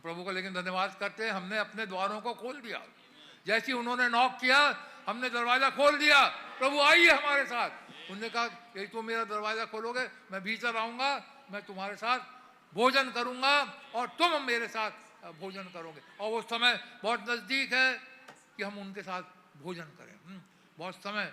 हम प्रभु को लेकिन धन्यवाद करते हैं, हमने अपने द्वारों को खोल दिया। जैसे उन्होंने नॉक किया, हमने दरवाजा खोल दिया, प्रभु आइए हमारे साथ। उन्होंने कहा यदि तुम मेरा दरवाजा खोलोगे, मैं भीतर आऊंगा, मैं तुम्हारे साथ भोजन करूंगा और तुम मेरे साथ भोजन करोगे। और वो समय बहुत नजदीक है कि हम उनके साथ भोजन करें। बहुत समय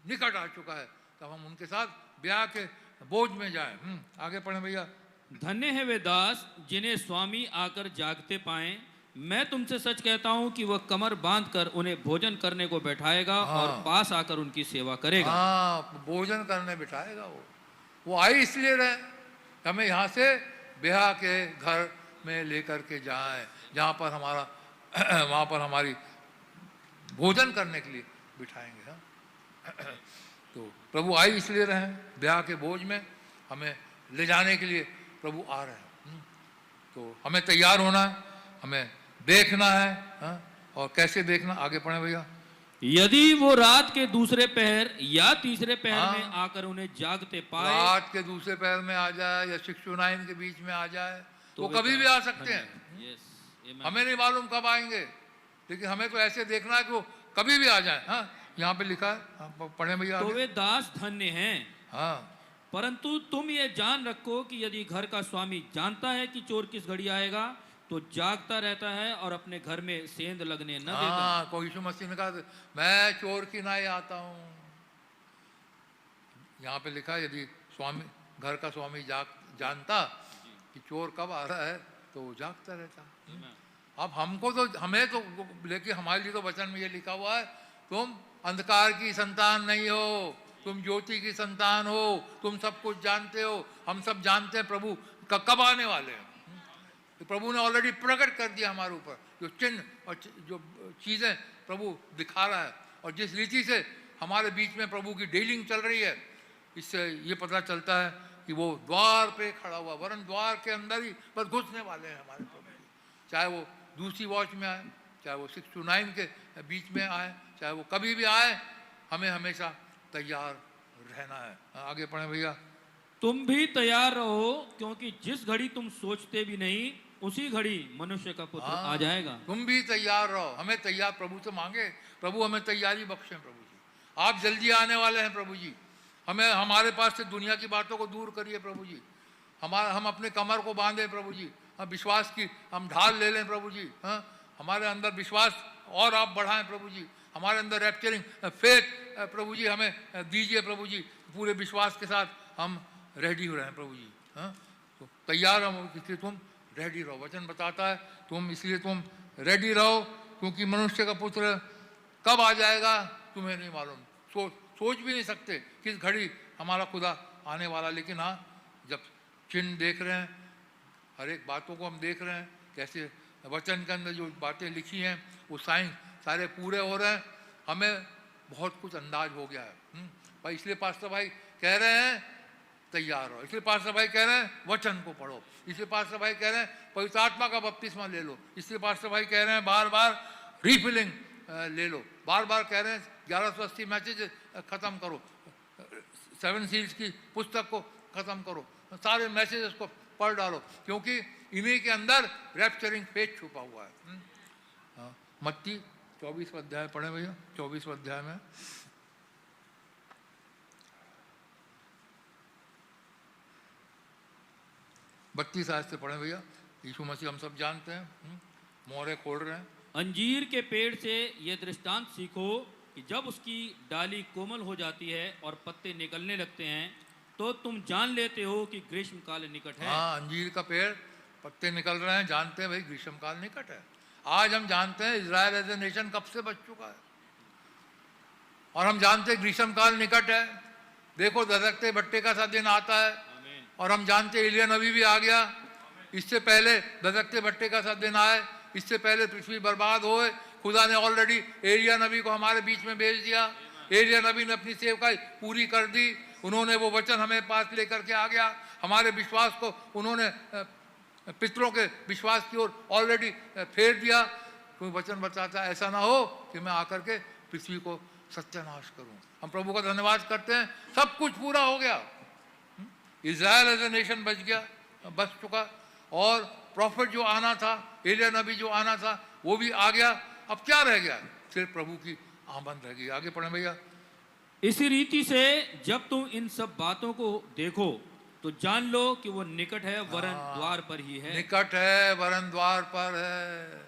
निकट आ चुका है, तब हम उनके साथ ब्याह के बोझ में जाएं। आगे पढ़ें भैया। धन्य है वे दास जिन्हें स्वामी आकर जागते पाएं। मैं तुमसे सच कहता हूं कि वह कमर बांधकर उन्हें भोजन करने को बैठाएगा और पास आकर उनकी सेवा करेगा। हाँ, भोजन करने बिठाएगा। वो आई इसलिए रहे, हमें यहाँ से ब्याह के घर में लेकर के जाए, जहाँ पर हमारा वहाँ पर हमारी भोजन करने के लिए बिठाएंगे। हाँ, तो प्रभु आई इसलिए रहे, ब्याह के बोझ में हमें ले जाने के लिए प्रभु आ रहे हैं। तो हमें तैयार होना है, हमें देखना है। हाँ? और कैसे देखना, आगे पढ़े भैया। यदि वो रात के दूसरे पहर या तीसरे पहर में आकर उन्हें जागते पाए, रात के दूसरे पहर में आ जाए या 6 to 9 के बीच में आ जाए, तो वो कभी भी आ सकते हैं। हमें नहीं मालूम कब आएंगे, लेकिन हमें तो ऐसे देखना है कि वो कभी भी आ जाए। हाँ, यहाँ पे लिखा है, पढ़े भैया। तो वे दास धन्य हैं। हाँ, परंतु तुम ये जान रखो कि यदि घर का स्वामी जानता है कि चोर किस घड़ी आएगा, तो जागता रहता है और अपने घर में सेंध लगने न देता। हाँ, कोई यीशु मसीह ने कहा मैं चोर की नाई आता हूँ। यहाँ पे लिखा, यदि स्वामी, घर का स्वामी जानता कि चोर कब आ रहा है, तो वो जागता रहता। अब हमको तो, हमें तो, लेकिन हमारे लिए तो वचन में ये लिखा हुआ है, तुम अंधकार की संतान नहीं हो, तुम ज्योति की संतान हो, तुम सब कुछ जानते हो। हम सब जानते हैं प्रभु कब आने वाले हैं। तो प्रभु ने ऑलरेडी प्रकट कर दिया हमारे ऊपर, जो चिन्ह और जो चीज़ें प्रभु दिखा रहा है, और जिस रीति से हमारे बीच में प्रभु की डीलिंग चल रही है, इससे ये पता चलता है कि वो द्वार पे खड़ा हुआ, वरन द्वार के अंदर ही बस घुसने वाले हैं हमारे प्रभु। चाहे वो दूसरी वॉच में आए, चाहे वो 6 to 9 के बीच में आए, चाहे वो कभी भी आए, हमें हमेशा तैयार रहना है। आगे पढ़े भैया। तुम भी तैयार रहो, क्योंकि जिस घड़ी तुम सोचते भी नहीं, उसी घड़ी मनुष्य का पुत्र आ जाएगा। तुम भी तैयार रहो। हमें तैयार प्रभु से मांगे, प्रभु हमें तैयारी बख्शें। प्रभु जी, आप जल्दी आने वाले हैं। प्रभु जी, हमें, हमारे पास से दुनिया की बातों को दूर करिए। प्रभु जी, हम अपने कमर को बांधे। प्रभु जी, हम विश्वास की हम ढाल ले लें। प्रभु जी, हाँ, हमारे अंदर विश्वास और आप बढ़ाएं। प्रभु जी, हमारे अंदर रैप्चरिंग फेथ प्रभु जी हमें दीजिए। प्रभु जी, पूरे विश्वास के साथ हम रेडी हो रहे हैं। प्रभु जी, हाँ, तो तैयार हम, इसलिए तुम रेडी रहो। वचन बताता है इसलिए तुम रेडी रहो, क्योंकि मनुष्य का पुत्र कब आ जाएगा तुम्हें नहीं मालूम। सोच भी नहीं सकते किस घड़ी हमारा खुदा आने वाला। लेकिन हाँ, जब चिन्ह देख रहे हैं, हर एक बातों को हम देख रहे हैं, कैसे वचन के अंदर जो बातें लिखी हैं वो साइन सारे पूरे हो रहे हैं, हमें बहुत कुछ अंदाज हो गया है भाई। इसलिए पास्टर भाई कह रहे हैं तैयार हो, इसलिए पास्टर भाई कह रहे हैं वचन को पढ़ो, इसलिए पास्टर भाई कह रहे हैं पवित्र आत्मा का बपतिस्मा ले लो, इसलिए पास्टर भाई कह रहे हैं बार बार रिफिलिंग ले लो, बार बार कह रहे हैं 1180 मैसेज ख़त्म करो, 7 सील्स की पुस्तक को ख़त्म करो, सारे मैसेजेस को पढ़ डालो, क्योंकि इन्हीं के अंदर रैप्चरिंग फेथ छुपा हुआ है। मत्ती 24 अध्याय पढ़े भैया। 24 अध्याय में 32 आयत से पढ़े भैया। यीशु मसीह हम सब जानते हैं, मोहरे खोल रहे हैं। अंजीर के पेड़ से यह दृष्टांत सीखो कि जब उसकी डाली कोमल हो जाती है और पत्ते निकलने लगते हैं, तो तुम जान लेते हो कि ग्रीष्म काल निकट है। हाँ, अंजीर का पेड़ पत्ते निकल रहे हैं, जानते हैं भाई ग्रीष्म काल निकट है। आज हम जानते हैं इजराइल एज ए नेशन कब से बच चुका है, और हम जानते हैं ग्रीष्म काल निकट है। देखो दस्तकते भट्टे का सा दिन आता है, और हम जानते हैं एलिया नबी भी आ गया। इससे पहले दस्तकते भट्टे का सा दिन आए, इससे पहले पृथ्वी बर्बाद होए, खुदा ने ऑलरेडी एलिया नबी को हमारे बीच में भेज दिया। एलिया नबी ने अपनी सेवकाई पूरी कर दी, उन्होंने वो वचन हमें पास लेकर के आ गया, हमारे विश्वास को उन्होंने पितरों के विश्वास की ओर ऑलरेडी फेर दिया। कोई वचन बताता है ऐसा ना हो कि मैं आकर के पृथ्वी को सत्यानाश करूं। हम प्रभु का धन्यवाद करते हैं, सब कुछ पूरा हो गया, इजराइल एज ए नेशन बच गया, बच चुका, और प्रॉफिट जो आना था, एलिया नबी जो आना था, वो भी आ गया। अब क्या रह गया? सिर्फ प्रभु की आमद रह गई। आगे पढ़े भैया। इसी रीति से जब तुम इन सब बातों को देखो तो जान लो कि वो निकट है, वरन द्वार पर ही है। निकट है, वरन द्वार पर है।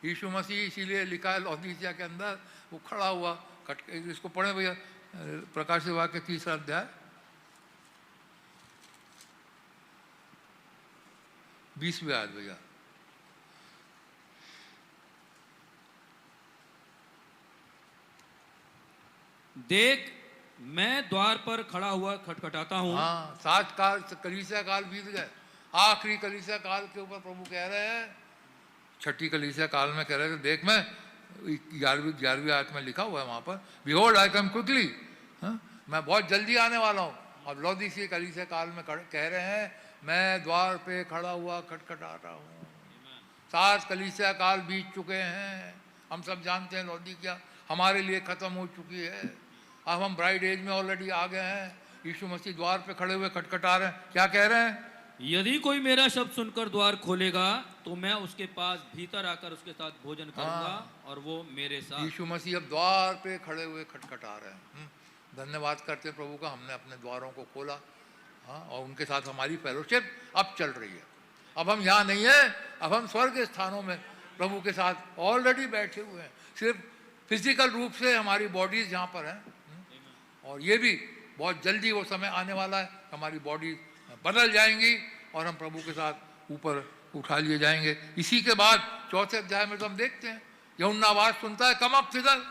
यीशु मसीह इसीलिए लिखा है लौदीसिया के अंदर, वो खड़ा हुआ इसको पढ़े भैया, प्रकाशित वाक्य 3 अध्याय 20वीं आयत भैया। देख मैं द्वार पर खड़ा हुआ खटखटाता हूँ। हाँ, 7 काल कलीसिया काल बीत गए, आखिरी कलीसिया काल के ऊपर प्रभु कह रहे हैं, छठी कलीसिया काल में कह रहे हैं, देख मैं 11वीं आयत में लिखा हुआ है वहां पर, बिहोल्ड आई कम क्विकली, मैं बहुत जल्दी आने वाला हूँ। अब लौदीसिया कलीसिया काल में कह रहे हैं, मैं द्वार पे खड़ा हुआ खटखटाता हूँ। 7 कलीसिया काल बीत चुके हैं, हम सब जानते हैं लौदीसिया हमारे लिए खत्म हो चुकी है। अब हम ब्राइड एज में ऑलरेडी आ गए हैं। यीशु मसीह द्वार पे खड़े हुए खटखटा रहे हैं। क्या कह रहे हैं? यदि कोई मेरा शब्द सुनकर द्वार खोलेगा तो मैं उसके पास भीतर आकर उसके साथ भोजन करूंगा और वो मेरे साथ। यीशु मसीह अब द्वार पे खड़े हुए खटखटा रहे हैं। धन्यवाद करते हैं प्रभु का, हमने अपने द्वारों को खोला, और उनके साथ हमारी फेलोशिप अब चल रही है। अब हम यहाँ नहीं है, अब हम स्वर्ग स्थानों में प्रभु के साथ ऑलरेडी बैठे हुए हैं। सिर्फ फिजिकल रूप से हमारी बॉडीज यहाँ पर हैं, और ये भी बहुत जल्दी वो समय आने वाला है, हमारी बॉडी बदल जाएंगी और हम प्रभु के साथ ऊपर उठा लिए जाएंगे। इसी के बाद 4थे अध्याय में तो हम देखते हैं, यूहन्ना आवाज सुनता है, कम अप थिदर।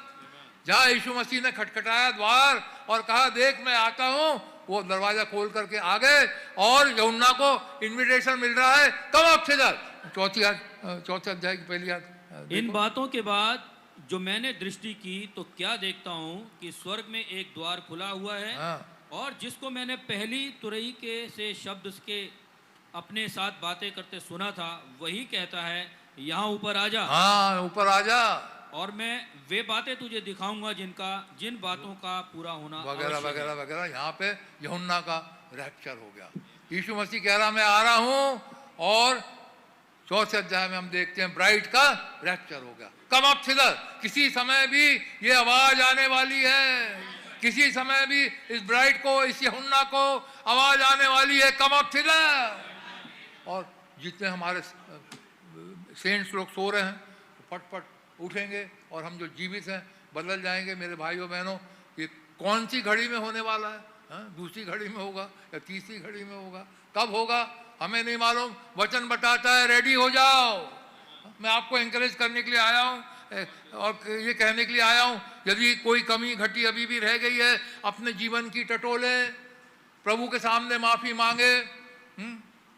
जहाँ यीशु मसीह ने खटखटाया द्वार और कहा देख मैं आता हूँ, वो दरवाजा खोल करके आ गए और यूहन्ना को इन्विटेशन मिल रहा है, कम अप थिदर। 4थे अध्याय की पहली आयत। इन बातों के बाद जो मैंने दृष्टि की तो क्या देखता हूँ कि स्वर्ग में एक द्वार खुला हुआ है, और जिसको मैंने पहली तुरही के से शब्द के अपने साथ बातें करते सुना था, वही कहता है यहाँ ऊपर आ जा। हाँ, ऊपर आ जा, और मैं वे बातें तुझे दिखाऊंगा जिन बातों का पूरा होना वगैरह वगैरह वगैरह। यहाँ पे यूहन्ना का रैप्चर हो गया। यीशु मसीह कह रहा मैं आ रहा हूँ, और 4थे अध्याय में हम देखते हैं ब्राइड का रैप्चर हो गया। कम अप थिदर, किसी समय भी ये आवाज आने वाली है, किसी समय भी इस ब्राइड को, इस यूहन्ना को आवाज आने वाली है, कम अप थिदर। और जितने हमारे सेंट्स लोग सो रहे हैं फट फट उठेंगे, और हम जो जीवित हैं बदल जाएंगे। मेरे भाइयों बहनों, ये कौन सी घड़ी में होने वाला है? दूसरी घड़ी में होगा या तीसरी घड़ी में होगा? कब होगा हमें नहीं मालूम। वचन बताता है रेडी हो जाओ। मैं आपको एंकरेज करने के लिए आया हूँ और ये कहने के लिए आया हूँ, यदि कोई कमी घटी अभी भी रह गई है, अपने जीवन की टटोले, प्रभु के सामने माफी मांगे।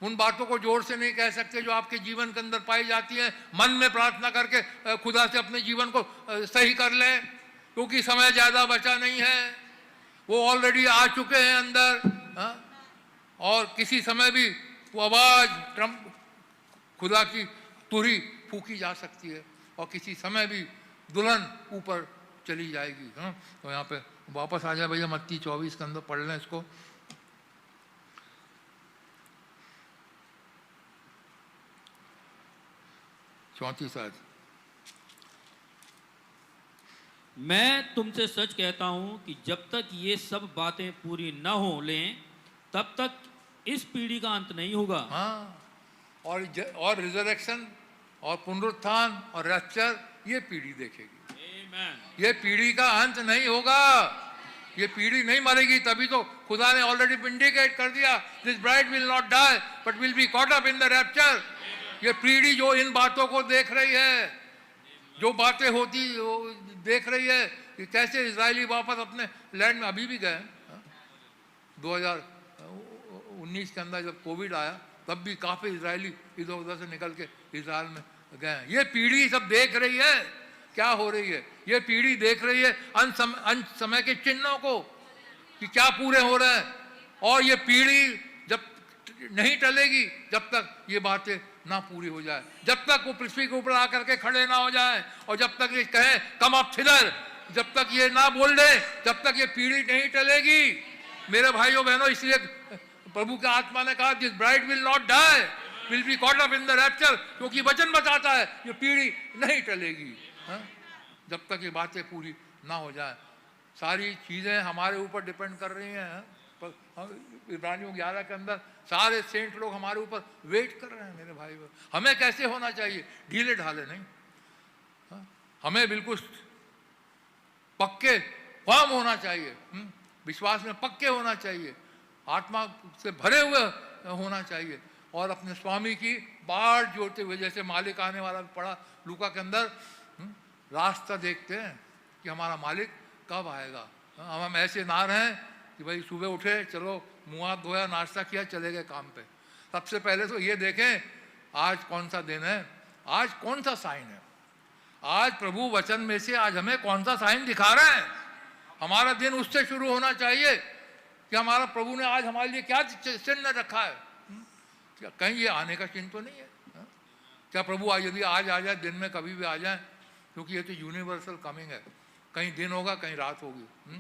उन बातों को जोर से नहीं कह सकते जो आपके जीवन के अंदर पाई जाती हैं। मन में प्रार्थना करके खुदा से अपने जीवन को सही कर लें, क्योंकि समय ज्यादा बचा नहीं है, वो ऑलरेडी आ चुके हैं अंदर। और किसी समय भी वो आवाज खुदा की तुरही फूकी जा सकती है, और किसी समय भी दुल्हन ऊपर चली जाएगी। तो यहाँ पे वापस आ जाए भैया, मत्ती 24 के अंदर पढ़ लें इसको। चौथी शायद। मैं तुमसे सच कहता हूं कि जब तक ये सब बातें पूरी न हो लें, तब तक इस पीढ़ी का अंत नहीं होगा। हाँ, और रिजरेक्शन और पुनरुत्थान और रैप्चर ये पीढ़ी देखेगी। ये पीढ़ी का अंत नहीं होगा, ये पीढ़ी नहीं मरेगी। तभी तो खुदा ने ऑलरेडी विंडिकेट कर दिया, this bride will not die but will be caught up in the rapture. ये पीढ़ी जो इन बातों को देख रही है, जो बातें होती देख रही है कि कैसे इजरायली वापस अपने लैंड में, अभी भी गए 2019 के अंदर जब कोविड आया, तब भी काफी इजरायली इधर उधर से निकल के इजराइल में गए। ये पीढ़ी सब देख रही है क्या हो रही है। ये पीढ़ी देख रही है अंत समय के चिन्हों को कि क्या पूरे हो रहे हैं। और ये पीढ़ी जब नहीं टलेगी जब तक ये बातें ना पूरी हो जाए, जब तक वो पृथ्वी के ऊपर आकर के खड़े ना हो जाए, और जब तक ये कहे कम अप थिदर, जब तक ये ना बोल दे, जब तक ये पीढ़ी नहीं टलेगी। मेरे भाइयों बहनों, इसलिए प्रभु के आत्मा ने कहा this bride will not die will be caught up in the rapture, क्योंकि वचन बताता है ये पीढ़ी नहीं टलेगी जब तक ये बातें पूरी ना हो जाए। सारी चीज़ें हमारे ऊपर डिपेंड कर रही हैं। इब्रानियों 11 के अंदर सारे सेंट लोग हमारे ऊपर वेट कर रहे हैं मेरे भाई। हमें कैसे होना चाहिए? ढीले ढाले नहीं, हमें बिल्कुल पक्के फर्म होना चाहिए, विश्वास में पक्के होना चाहिए, आत्मा से भरे हुए होना चाहिए और अपने स्वामी की बाट जोड़ते हुए, जैसे मालिक आने वाला पड़ा लूका के अंदर, रास्ता देखते हैं कि हमारा मालिक कब आएगा। हम ऐसे ना रहें कि भाई सुबह उठे, चलो मुँह हाथ धोया, नाश्ता किया, चले गए काम पे। सबसे पहले तो ये देखें आज कौन सा दिन है, आज कौन सा साइन है, आज प्रभु वचन में से आज हमें कौन सा साइन दिखा रहा है। हमारा दिन उससे शुरू होना चाहिए कि हमारा प्रभु ने आज हमारे लिए क्या चिन्ह रखा है। क्या कहीं ये आने का चिन्ह तो नहीं है? क्या प्रभु आज यदि आज आ जाए, दिन में कभी भी आ जाए, क्योंकि ये तो यूनिवर्सल कमिंग है, कहीं दिन होगा कहीं रात होगी।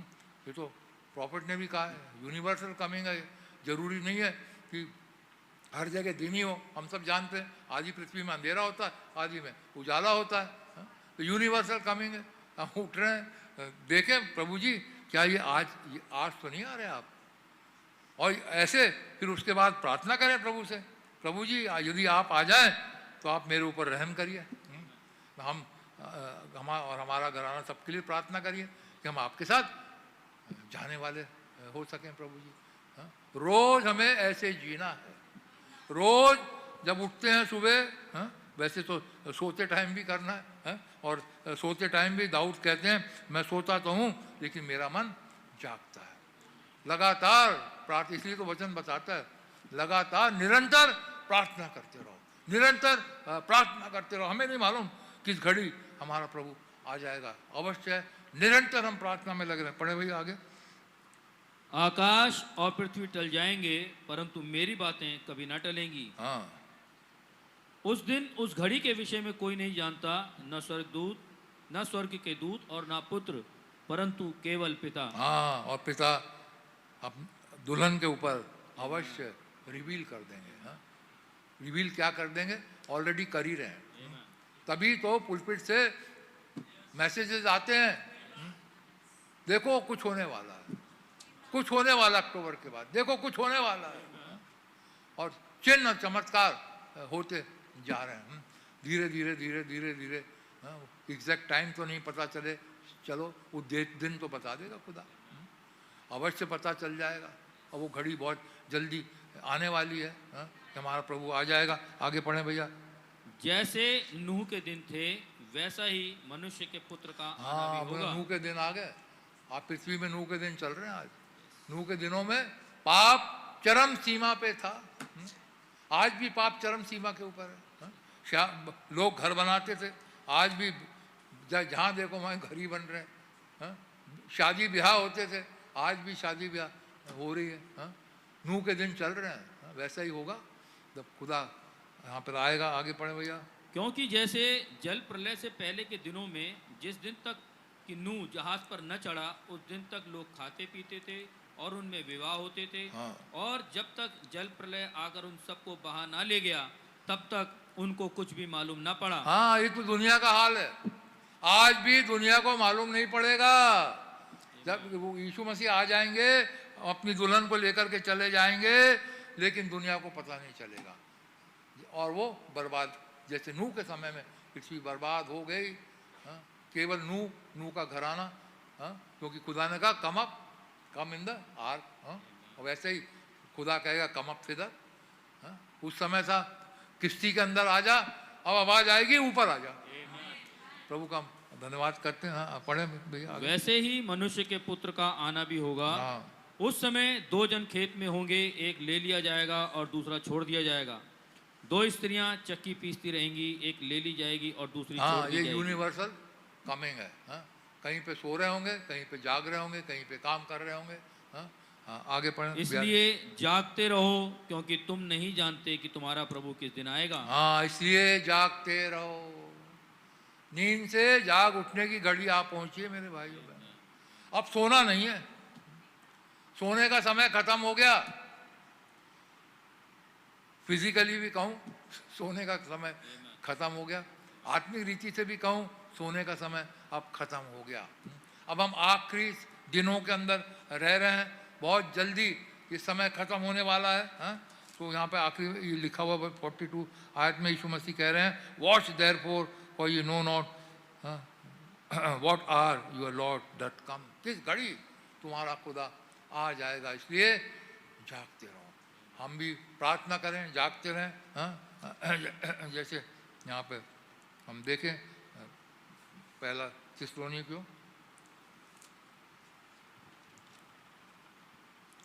ये तो प्रॉफिट ने भी कहा है यूनिवर्सल कमिंग है, जरूरी नहीं है कि हर जगह दिन ही हो। हम सब जानते हैं आधी पृथ्वी में अंधेरा होता है, आधी में उजाला होता है, तो यूनिवर्सल कमिंग है। हम उठ रहे हैं, देखें प्रभु जी क्या ये आज तो नहीं आ रहे आप, और ऐसे फिर उसके बाद प्रार्थना करें प्रभु से, प्रभु जी यदि आप आ जाएं तो आप मेरे ऊपर रहम करिए। और हमारा घराना सबके लिए प्रार्थना करिए कि हम आपके साथ जाने वाले हो सकें प्रभु जी। रोज हमें ऐसे जीना है, रोज जब उठते हैं सुबह, वैसे तो सोते टाइम भी करना है, और सोते टाइम भी दाऊद कहते हैं मैं सोता तो हूँ लेकिन मेरा मन जागता है। लगातार प्रार्थना, इसलिए तो वचन बताता है लगातार निरंतर प्रार्थना करते रहो, निरंतर प्रार्थना करते रहो। हमें नहीं मालूम किस घड़ी हमारा प्रभु आ जाएगा, अवश्य है, निरंतर हम प्रार्थना में लगे रहे। पढ़े भैया आगे। आकाश और पृथ्वी टल जाएंगे परंतु मेरी बातें कभी ना टलेंगी। उस दिन उस घड़ी के विषय में कोई नहीं जानता, न स्वर्गदूत, न स्वर्ग के दूत और न पुत्र, परंतु केवल पिता। और पिता अब दुल्हन के ऊपर अवश्य रिवील कर देंगे। रिवील क्या कर देंगे? ऑलरेडी कर ही रहे हैं। तभी तो पुलपिट से मैसेजेस आते हैं, देखो कुछ होने वाला है, कुछ होने वाला अक्टूबर के बाद, देखो कुछ होने वाला है, और चिन्ह चमत्कार होते जा रहे हैं। धीरे धीरे धीरे धीरे धीरे, एग्जैक्ट टाइम तो नहीं पता चले, चलो वो दिन तो बता देगा खुदा, अवश्य पता चल जाएगा। और वो घड़ी बहुत जल्दी आने वाली है कि हमारा प्रभु आ जाएगा। आगे पढ़ें भैया। जैसे नूह के दिन थे वैसा ही मनुष्य के पुत्र का आना भी होगा। नूह के दिन आ गए, आप पृथ्वी में नूह के दिन चल रहे हैं। आज नूह के दिनों में पाप चरम सीमा पे था, आज भी पाप चरम सीमा के ऊपर है। लोग घर बनाते थे, आज भी जहाँ देखो वहाँ घर ही बन रहे हैं। शादी ब्याह होते थे, आज भी शादी ब्याह हो रही है। नूह के दिन चल रहे हैं, वैसा ही होगा जब खुदा यहाँ पर आएगा। आगे पढ़े भैया। क्योंकि जैसे जल प्रलय से पहले के दिनों में जिस दिन तक कि नूह जहाज पर न चढ़ा उस दिन तक लोग खाते पीते थे और उनमें विवाह होते थे, और जब तक जल प्रलय आकर उन सबको बहा ना ले गया तब तक उनको कुछ भी मालूम ना पड़ा। ये तो दुनिया का हाल है, आज भी दुनिया को मालूम नहीं पड़ेगा। जब वो यीशु मसीह आ जाएंगे अपनी दुल्हन को लेकर के चले जाएंगे, लेकिन दुनिया को पता नहीं चलेगा, और वो बर्बाद, जैसे नूह के समय में पृथ्वी बर्बाद हो गई। केवल नूह का घराना, क्योंकि खुदा ने कहा कम इन द आर्क, और वैसे ही खुदा कहेगा कम अप फिदर। उस समय था किश्ती के अंदर आ जा, अब आवाज आएगी ऊपर आ जा। प्रभु का धन्यवाद करते हैं। पढ़े भैया। वैसे ही मनुष्य के पुत्र का आना भी होगा। उस समय दो जन खेत में होंगे, एक ले लिया जाएगा और दूसरा छोड़ दिया जाएगा। दो स्त्रियां चक्की पीसती रहेंगी, एक ले ली जाएगी और दूसरी छोड़ दी जाएगी। ये यूनिवर्सल कमिंग है। कहीं पे सो रहे होंगे, कहीं पे जाग रहे होंगे, कहीं पे काम कर रहे होंगे। आगे पढ़ें। इसलिए जागते रहो क्योंकि तुम नहीं जानते कि तुम्हारा प्रभु किस दिन आएगा। इसलिए जागते रहो। नींद से जाग उठने की घड़ी आप पहुंचिए मेरे भाइयों बहनों। अब सोना नहीं है, सोने का समय खत्म हो गया। फिजिकली भी कहूँ, सोने का समय खत्म हो गया। आत्मिक रीति से भी कहूँ, सोने का समय अब खत्म हो गया। अब हम आखिरी दिनों के अंदर रह रहे हैं, बहुत जल्दी ये समय खत्म होने वाला है। तो यहाँ पे आखिरी ये लिखा हुआ 42 आयत में यीशु मसीह कह रहे हैं, watch therefore for you know not what hour your Lord doth come. किस घड़ी तुम्हारा खुदा आ जाएगा, इसलिए जागते रहो। हम भी प्रार्थना करें, जागते रहें। जैसे यहाँ पे हम देखें पहला थिस्सलुनीकियों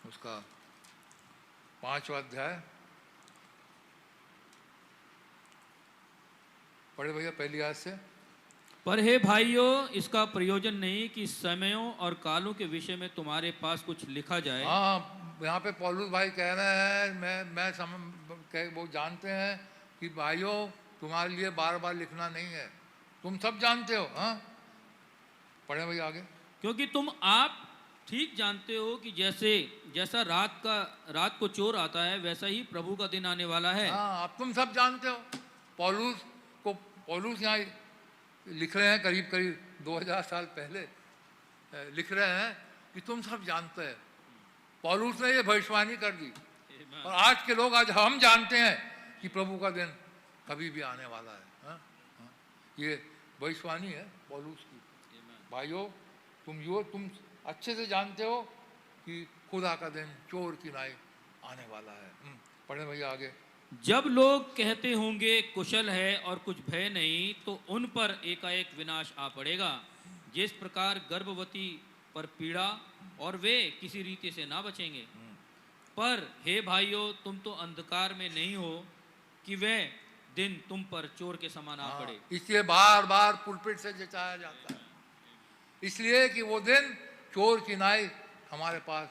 उसका 5वां अध्याय, पढ़े भैया पहली आयत से। पर हे भाइयों, इसका प्रयोजन नहीं कि समयों और कालों के विषय में तुम्हारे पास कुछ लिखा जाए। हाँ, यहाँ पे पौलुस भाई कह रहे हैं, वो जानते हैं कि भाइयों तुम्हारे लिए बार बार लिखना नहीं है, तुम सब जानते हो। हाँ, पढ़े भैया आगे। क्योंकि तुम आप ठीक जानते हो कि जैसा रात को चोर आता है, वैसा ही प्रभु का दिन आने वाला है। हाँ, अब तुम सब जानते हो। पौलुस यहाँ लिख रहे हैं, करीब 2000 साल पहले लिख रहे हैं कि तुम सब जानते हैं। पौलुस ने ये भविष्यवाणी कर दी, और आज के लोग, आज हम जानते हैं कि प्रभु का दिन कभी भी आने वाला है। ये भविष्यवाणी है पौलुस की। भाइयों, तुम अच्छे से जानते हो कि खुदा का दिन चोर की नाई आने वाला है। पढ़े भैया आगे। जब लोग कहते होंगे कुशल है और कुछ भय नहीं, तो उन पर एकाएक विनाश आ पड़ेगा, जिस प्रकार गर्भवती पर पीड़ा, और वे किसी रीति से ना बचेंगे। पर हे भाइयों, तुम तो अंधकार में नहीं हो कि वह दिन तुम पर चोर के समान आ पड़े। इसलिए बार बार पुलपिट से जताया जाता है, इसलिए कि वो दिन चोर की नाई हमारे पास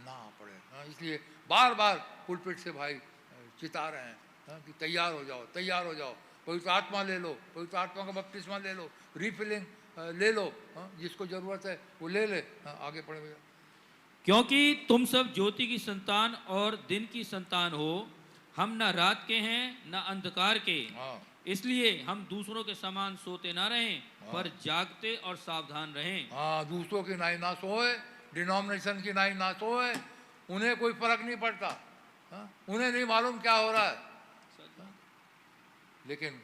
ना आ पड़े। इसलिए बार बार पुलपिट से भाई चिता रहे हैं कि तैयार हो जाओ, तैयार हो जाओ, पवित्र आत्मा ले लो, पवित्र आत्मा का बपतिस्मा ले लो, रिफिलिंग ले लो, जिसको जरूरत है वो ले ले। आगे पढ़े भैया। क्योंकि तुम सब ज्योति की संतान और दिन की संतान हो, हम न रात के हैं न अंधकार के। इसलिए हम दूसरों के समान सोते ना रहें, पर जागते और सावधान रहें। दूसरों की नाई ना सोए, डिनोमिनेशन की नाई ना सोए, उन्हें कोई फर्क नहीं पड़ता। उन्हें नहीं मालूम क्या हो रहा है, लेकिन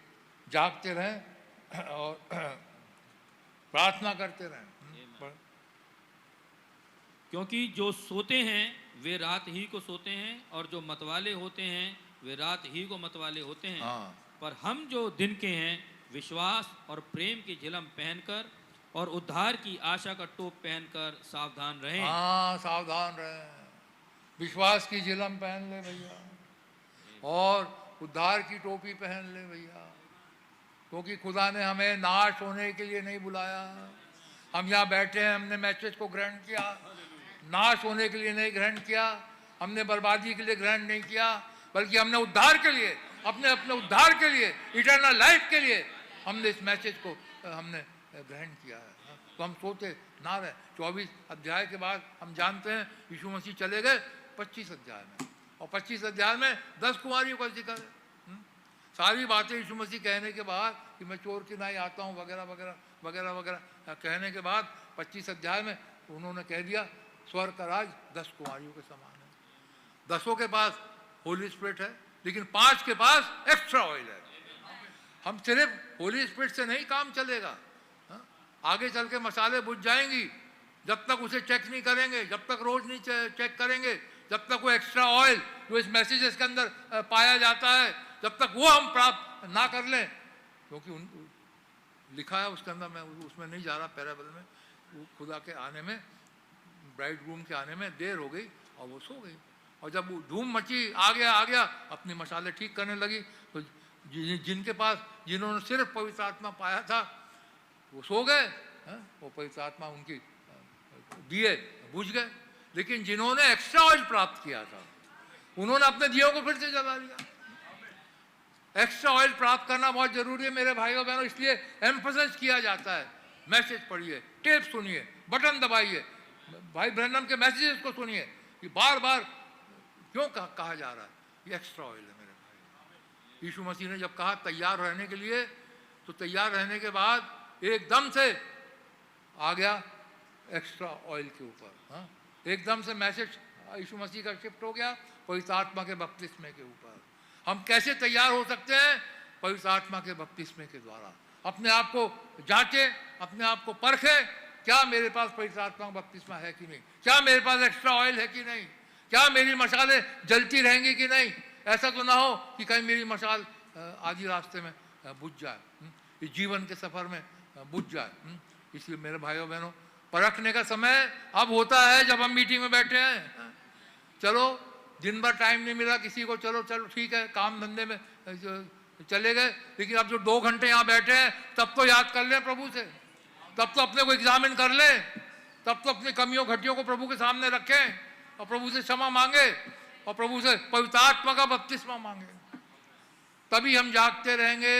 जागते रहें और प्रार्थना करते रहें। क्योंकि जो सोते हैं वे रात ही को सोते हैं, और जो मतवाले होते हैं वे रात ही को मतवाले होते हैं। पर हम जो दिन के हैं, विश्वास और प्रेम की झिलम पहनकर और उद्धार की आशा का टोप पहनकर सावधान रहें। सावधान रहें। विश्वास की झिलम पहन ले भैया, और उद्धार की टोपी पहन ले भैया, क्योंकि खुदा ने हमें नाश होने के लिए नहीं बुलाया। हम यहाँ बैठे हैं, हमने मैसेज को ग्रहण किया, नाश होने के लिए नहीं ग्रहण किया, हमने बर्बादी के लिए ग्रहण नहीं किया, बल्कि हमने उद्धार के लिए, अपने उद्धार के लिए, इटर्नल लाइफ के लिए हमने इस मैसेज को हमने ग्रहण किया है। तो हम सोते ना रहे। 24 अध्याय के बाद हम जानते हैं यीशु मसीह चले गए 25 अध्याय में, और 25 अध्याय में 10 कुंवारियों का जिक्र है। सारी बातें यीशु मसीह कहने के बाद कि मैं चोर की नाई आता हूँ वगैरह वगैरह वगैरह वगैरह कहने के बाद 25 अध्याय में उन्होंने कह दिया स्वर्ग का राज 10 कुंवारियों के समान है। 10 के पास होली स्पिरिट है, लेकिन 5 के पास एक्स्ट्रा ऑयल है। हम सिर्फ होली स्पिरिट से नहीं काम चलेगा, आगे चल के मसाले बुझ जाएंगी जब तक उसे चेक नहीं करेंगे, जब तक रोज नहीं चेक करेंगे, जब तक वो एक्स्ट्रा ऑयल जो इस मैसेजेस के अंदर पाया जाता है, जब तक वो हम प्राप्त ना कर लें। क्योंकि लिखा है उसके अंदर, मैं उसमें नहीं जा रहा पैराबल में, खुदा के आने में, ब्राइड ग्रूम के आने में देर हो गई और वो सो गई। और जब वो धूम मची, आ गया अपने मसाले ठीक करने लगी, तो जिन्होंने सिर्फ पवित्र आत्मा पाया था वो सो गए, वो पवित्र आत्मा उनकी दिए बुझ गए। लेकिन जिन्होंने एक्स्ट्रा ऑयल प्राप्त किया था उन्होंने अपने दियों को फिर से जला लिया। एक्स्ट्रा ऑयल प्राप्त करना बहुत जरूरी है मेरे भाइयों बहनों, इसलिए एम्फसाइज किया जाता है। मैसेज पढ़िए, टेप सुनिए, बटन दबाइए, भाई ब्रैनम के मैसेजेस को सुनिए कि बार बार क्यों कहा जा रहा है, ये एक्स्ट्रा ऑयल है मेरे भाई। यीशु मसीह ने जब कहा तैयार रहने के लिए, तो तैयार रहने के बाद एकदम से आ गया एक्स्ट्रा ऑयल के ऊपर। हाँ, एकदम से मैसेज यीशु मसीह का शिफ्ट हो गया पवित्र आत्मा के बपतिस्मे के ऊपर। हम कैसे तैयार हो सकते हैं? पवित्र आत्मा के बपतिस्मे के द्वारा। अपने आप को जांचे, अपने आप को परखें, क्या मेरे पास पवित्र आत्मा का बपतिस्मा है कि नहीं, क्या मेरे पास एक्स्ट्रा ऑयल है कि नहीं, क्या मेरी मशालें जलती रहेंगी कि नहीं। ऐसा तो ना हो कि कहीं मेरी मशाल आधी रास्ते में बुझ जाए, इस जीवन के सफर में बुझ जाए। इसलिए मेरे भाइयों बहनों, परखने का समय अब होता है जब हम मीटिंग में बैठे हैं। चलो दिन भर टाइम नहीं मिला किसी को, चलो चलो ठीक है, काम धंधे में चले गए, लेकिन अब जो 2 घंटे यहाँ बैठे हैं तब तो याद कर लें प्रभु से, तब तो अपने को एग्जामिन कर लें, तब तो अपनी कमियों घटियों को प्रभु के सामने रखें और प्रभु से क्षमा मांगे और प्रभु से पवित्र आत्मा का बपतिस्मा मांगे। तभी हम जागते रहेंगे।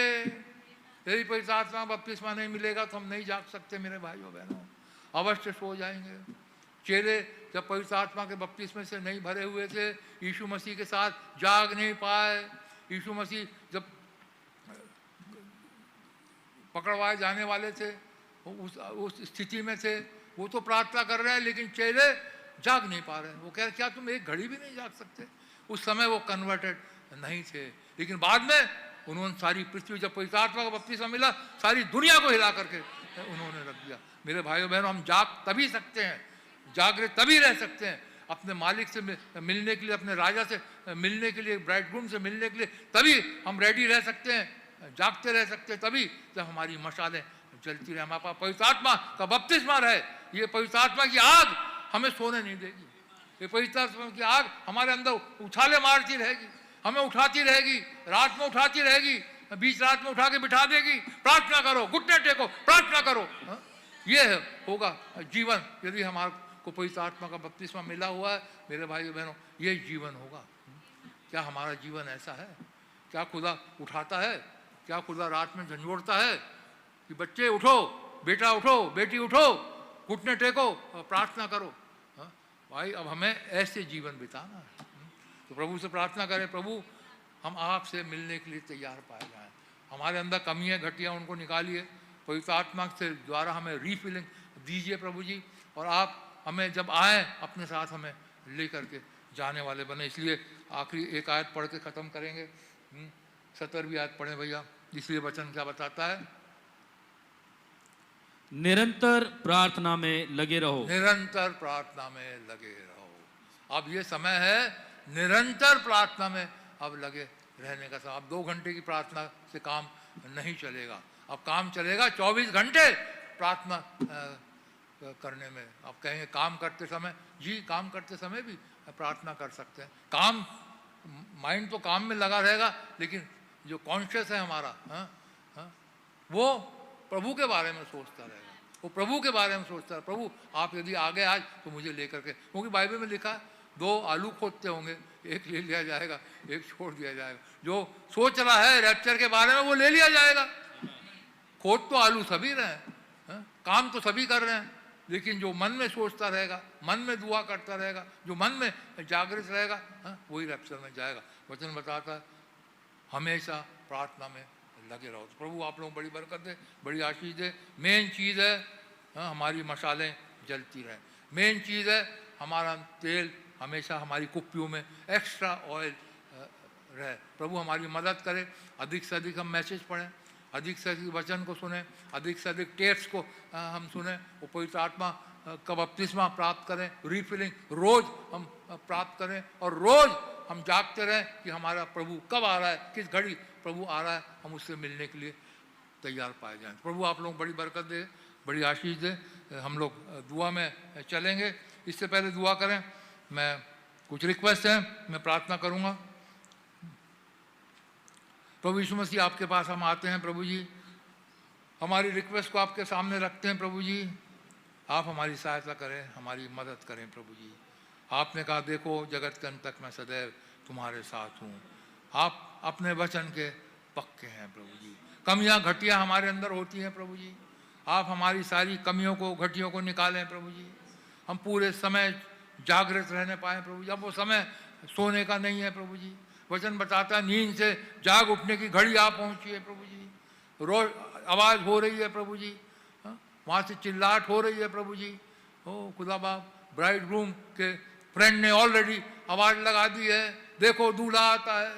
यदि पवित्र आत्मा का बपतिस्मा नहीं मिलेगा तो हम नहीं जाग सकते मेरे भाइयों बहनों, अवश्य सो जाएंगे। चेले जब पवित्र आत्मा के बपतिस्मे से नहीं भरे हुए थे, यीशु मसीह के साथ जाग नहीं पाए। यीशु मसीह जब पकड़वाए जाने वाले थे, उस स्थिति में थे, वो तो प्रार्थना कर रहे हैं, लेकिन चेले जाग नहीं पा रहे हैं। वो कह रहे क्या तुम एक घड़ी भी नहीं जाग सकते? उस समय वो कन्वर्टेड नहीं थे, लेकिन बाद में उन्होंने सारी पृथ्वी, जब पवित्र आत्मा का बपतिस्मा मिला, सारी दुनिया को हिला करके उन्होंने रख दिया। मेरे भाइयों बहनों, हम जाग तभी सकते हैं, जागृत तभी रह सकते हैं अपने मालिक से मिलने के लिए, अपने राजा से मिलने के लिए, ब्राइडग्रूम से मिलने के लिए। तभी हम रेडी रह सकते हैं, जागते रह सकते हैं, तभी जब हमारी मशालें जलती रहे, हमारे पास पवित्र आत्मा का बपतिस्मा रहे। ये पवित्र आत्मा की आग हमें सोने नहीं देगी, ये पवित्र आत्मा की आग हमारे अंदर उछाले मारती रहेगी, हमें उठाती रहेगी, रात में उठाती रहेगी, बीच रात में उठा के बिठा देगी। प्रार्थना करो, घुटने टेको, प्रार्थना करो। ये होगा जीवन। यदि हमारे को पवित्र आत्मा का बपतिस्मा मिला हुआ है मेरे भाइयों बहनों, ये जीवन होगा। क्या हमारा जीवन ऐसा है? क्या खुदा उठाता है? क्या खुदा रात में झंझोड़ता है कि बच्चे उठो, बेटा उठो, बेटी उठो, घुटने टेको और प्रार्थना करो? भाई अब हमें ऐसे जीवन बिताना है। तो प्रभु से प्रार्थना करें, प्रभु हम आपसे मिलने के लिए तैयार पाए जाएं। हमारे अंदर कमियां घटियां उनको निकालिए, पवित्र आत्मा से द्वारा हमें रीफिलिंग दीजिए प्रभु जी, और आप हमें जब आए अपने साथ हमें ले करके जाने वाले बने। इसलिए आखिरी एक आयत पढ़ के ख़त्म करेंगे। 17वीं आयत पढ़ें भैया। इसलिए वचन क्या बताता है? निरंतर प्रार्थना में लगे रहो, निरंतर प्रार्थना में लगे रहो। अब ये समय है निरंतर प्रार्थना में अब लगे रहने का समय। अब 2 घंटे की प्रार्थना से काम नहीं चलेगा, अब काम चलेगा 24 घंटे प्रार्थना करने में। आप कहेंगे काम करते समय, जी काम करते समय भी प्रार्थना कर सकते हैं। काम, माइंड तो काम में लगा रहेगा, लेकिन जो कॉन्शियस है हमारा, वो प्रभु के बारे में सोचता रहेगा, वो प्रभु के बारे में सोचता है। प्रभु आप यदि आ गए आज तो मुझे लेकर के, क्योंकि बाइबल में लिखा है 2 आलू खोदते होंगे, एक ले लिया जाएगा, एक छोड़ दिया जाएगा। जो सोच रहा है रैप्चर के बारे में वो ले लिया जाएगा। खोद तो आलू सभी रहे हैं, काम तो सभी कर रहे हैं, लेकिन जो मन में सोचता रहेगा, मन में दुआ करता रहेगा, जो मन में जागृत रहेगा, वही रैप्चर में जाएगा। वचन बताता है हमेशा प्रार्थना में लगे रहो। तो प्रभु आप लोगों को बड़ी बरकत दे, बड़ी आशीष दे। मेन चीज़ है हमारी मशालें जलती रहें। मेन चीज़ है हमारा तेल हमेशा हमारी कुप्पियों में एक्स्ट्रा ऑयल रहे। प्रभु हमारी मदद करे, अधिक से अधिक हम मैसेज पढ़ें, अधिक से अधिक वचन को सुने, अधिक से अधिक टेप्स को हम सुने, वो पवित्र आत्मा का बपतिस्मा प्राप्त करें, रीफिलिंग रोज हम प्राप्त करें, और रोज हम जागते रहें कि हमारा प्रभु कब आ रहा है, किस घड़ी प्रभु आ रहा है, हम उससे मिलने के लिए तैयार पाए जाएं। प्रभु आप लोगों को बड़ी बरकत दे, बड़ी आशीष दे। हम लोग दुआ में चलेंगे। इससे पहले दुआ करें, मैं कुछ रिक्वेस्ट है मैं प्रार्थना करूँगा। प्रभु यीशु मसीह आपके पास हम आते हैं प्रभु जी, हमारी रिक्वेस्ट को आपके सामने रखते हैं प्रभु जी। आप हमारी सहायता करें, हमारी मदद करें प्रभु जी। आपने कहा देखो जगत के अंत तक मैं सदैव तुम्हारे साथ हूँ। आप अपने वचन के पक्के हैं प्रभु जी। कमियां घटियां हमारे अंदर होती हैं प्रभु जी, आप हमारी सारी कमियों को घटियों को निकालें प्रभु जी। हम पूरे समय जागृत रहने पाएँ प्रभु जी। अब वो समय सोने का नहीं है प्रभु जी, वचन बताता है नींद से जाग उठने की घड़ी आप पहुंची है प्रभु जी, रोज आवाज़ हो रही है प्रभु जी, वहाँ से चिल्लाहट हो रही है प्रभु जी। ओ खुदा बाप, ब्राइड ग्रूम के फ्रेंड ने ऑलरेडी आवाज़ लगा दी है, देखो दूल्हा आता है,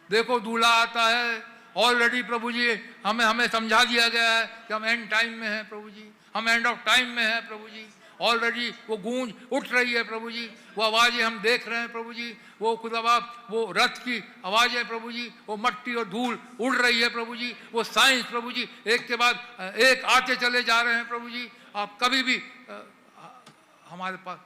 देखो दूल्हा आता है। ऑलरेडी प्रभु जी हमें समझा दिया गया है कि हम एंड टाइम में हैं प्रभु जी, हम एंड ऑफ टाइम में हैं प्रभु जी। ऑलरेडी वो गूंज उठ रही है प्रभु जी, वो आवाज़ें हम देख रहे हैं प्रभु जी, वो खुदा बाप वो रथ की आवाज़ें प्रभु जी, वो मट्टी और धूल उड़ रही है प्रभु जी, वो साइंस प्रभु जी एक के बाद एक आते चले जा रहे हैं प्रभु जी। आप कभी भी हमारे पास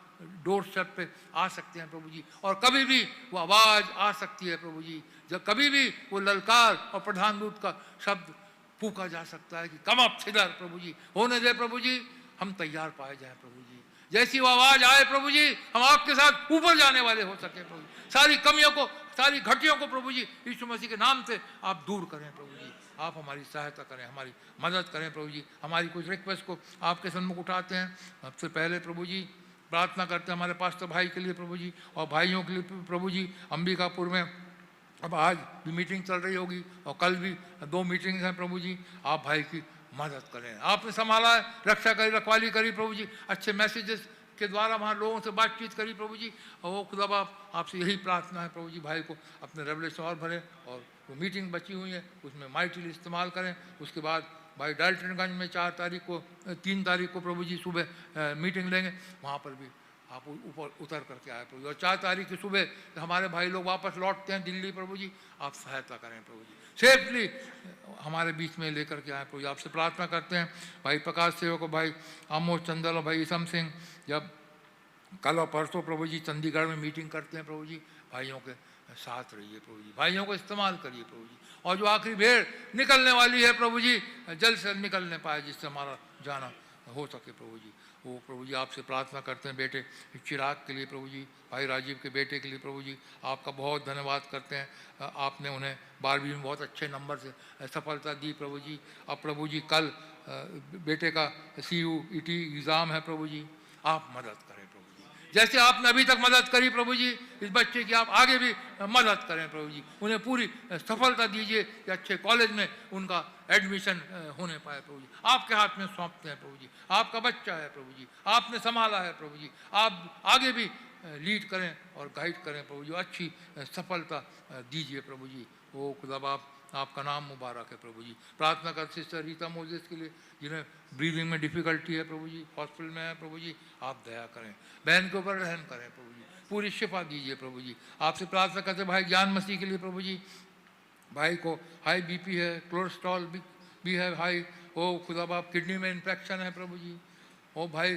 डोर स्टेप पे आ सकते हैं प्रभु जी, और कभी भी वो आवाज़ आ सकती है प्रभु जी, जब कभी भी वो ललकार और प्रधान दूत का शब्द फूका जा सकता है कि कम अप सिदर प्रभु जी, होने दे प्रभु जी, हम तैयार पाए जाए प्रभु जी। जैसी वो आवाज़ आए प्रभु जी, हम आपके साथ ऊपर जाने वाले हो सके प्रभु जी। सारी कमियों को, सारी घटियों को प्रभु जी यीशु मसीह के नाम से आप दूर करें प्रभु जी। आप हमारी सहायता करें, हमारी मदद करें प्रभु जी। हमारी कुछ रिक्वेस्ट को आपके सन्मुख उठाते हैं। सबसे पहले प्रभु जी प्रार्थना करते हैं हमारे पास्टर भाई के लिए प्रभु जी, और भाइयों के लिए प्रभु जी। अंबिकापुर में अब आज भी मीटिंग चल रही होगी और कल भी 2 मीटिंग्स हैं प्रभु जी। आप भाई की मदद करें, आपने संभाला है, रक्षा करी, रखवाली करी प्रभु जी, अच्छे मैसेजेस के द्वारा वहाँ लोगों से बातचीत करी प्रभु जी। और वो खुदा बाप आपसे यही प्रार्थना है प्रभु जी, भाई को अपने रेवलेशन और भरें, और वो मीटिंग बची हुई है उसमें माइटली इस्तेमाल करें। उसके बाद भाई डाल्टनगंज में 3 तारीख को प्रभु जी सुबह मीटिंग लेंगे, वहाँ पर भी आप ऊपर उतर करके आए प्रभु जी। और 4 तारीख की सुबह हमारे भाई लोग वापस लौटते हैं दिल्ली प्रभु जी, आप सहायता करें प्रभु जी, सेफली हमारे बीच में लेकर के आए प्रभु जी। आपसे प्रार्थना करते हैं भाई प्रकाश सेवक को, भाई आमोद चंदल और भाई इसम सिंह, जब कल और परसों प्रभु जी चंडीगढ़ में मीटिंग करते हैं प्रभु जी, भाइयों के साथ रहिए प्रभु जी, भाइयों को इस्तेमाल करिए प्रभु जी। और जो आखिरी भेड़ निकलने वाली है प्रभु जी, जल्द से निकलने पाए, जिससे हमारा जाना हो सके प्रभु जी। वो प्रभु जी आपसे प्रार्थना करते हैं बेटे चिराग के लिए प्रभु जी, भाई राजीव के बेटे के लिए प्रभु जी, आपका बहुत धन्यवाद करते हैं। आपने उन्हें 12वीं में बहुत अच्छे नंबर से सफलता दी प्रभु जी। अब प्रभु जी कल बेटे का CUET एग्ज़ाम है प्रभु जी, आप मदद करें प्रभु जी, जैसे आपने अभी तक मदद करी प्रभु जी इस बच्चे की, आप आगे भी मदद करें प्रभु जी। उन्हें पूरी सफलता दीजिए कि अच्छे कॉलेज में उनका एडमिशन होने पाए प्रभु जी। आपके हाथ में सौंपते हैं प्रभु जी, आपका बच्चा है प्रभु जी, आपने संभाला है प्रभु जी, आप आगे भी लीड करें और गाइड करें प्रभु जी, अच्छी सफलता दीजिए प्रभु जी। ओ खुदा बाप आपका नाम मुबारक है प्रभु जी। प्रार्थना कर सिस्टर रीता मोजेस के लिए, जिन्हें ब्रीदिंग में डिफ़िकल्टी है प्रभु जी, हॉस्पिटल में है प्रभु जी, आप दया करें, बहन के ऊपर रहम करें प्रभु जी, पूरी शिफा दीजिए प्रभु जी। आपसे प्रार्थना करते भाई ज्ञान मसीह के लिए प्रभु जी, भाई को हाई BP है, कोलेस्ट्रॉल भी है हाई, ओ खुदा बाप किडनी में इन्फेक्शन है प्रभु जी, ओ भाई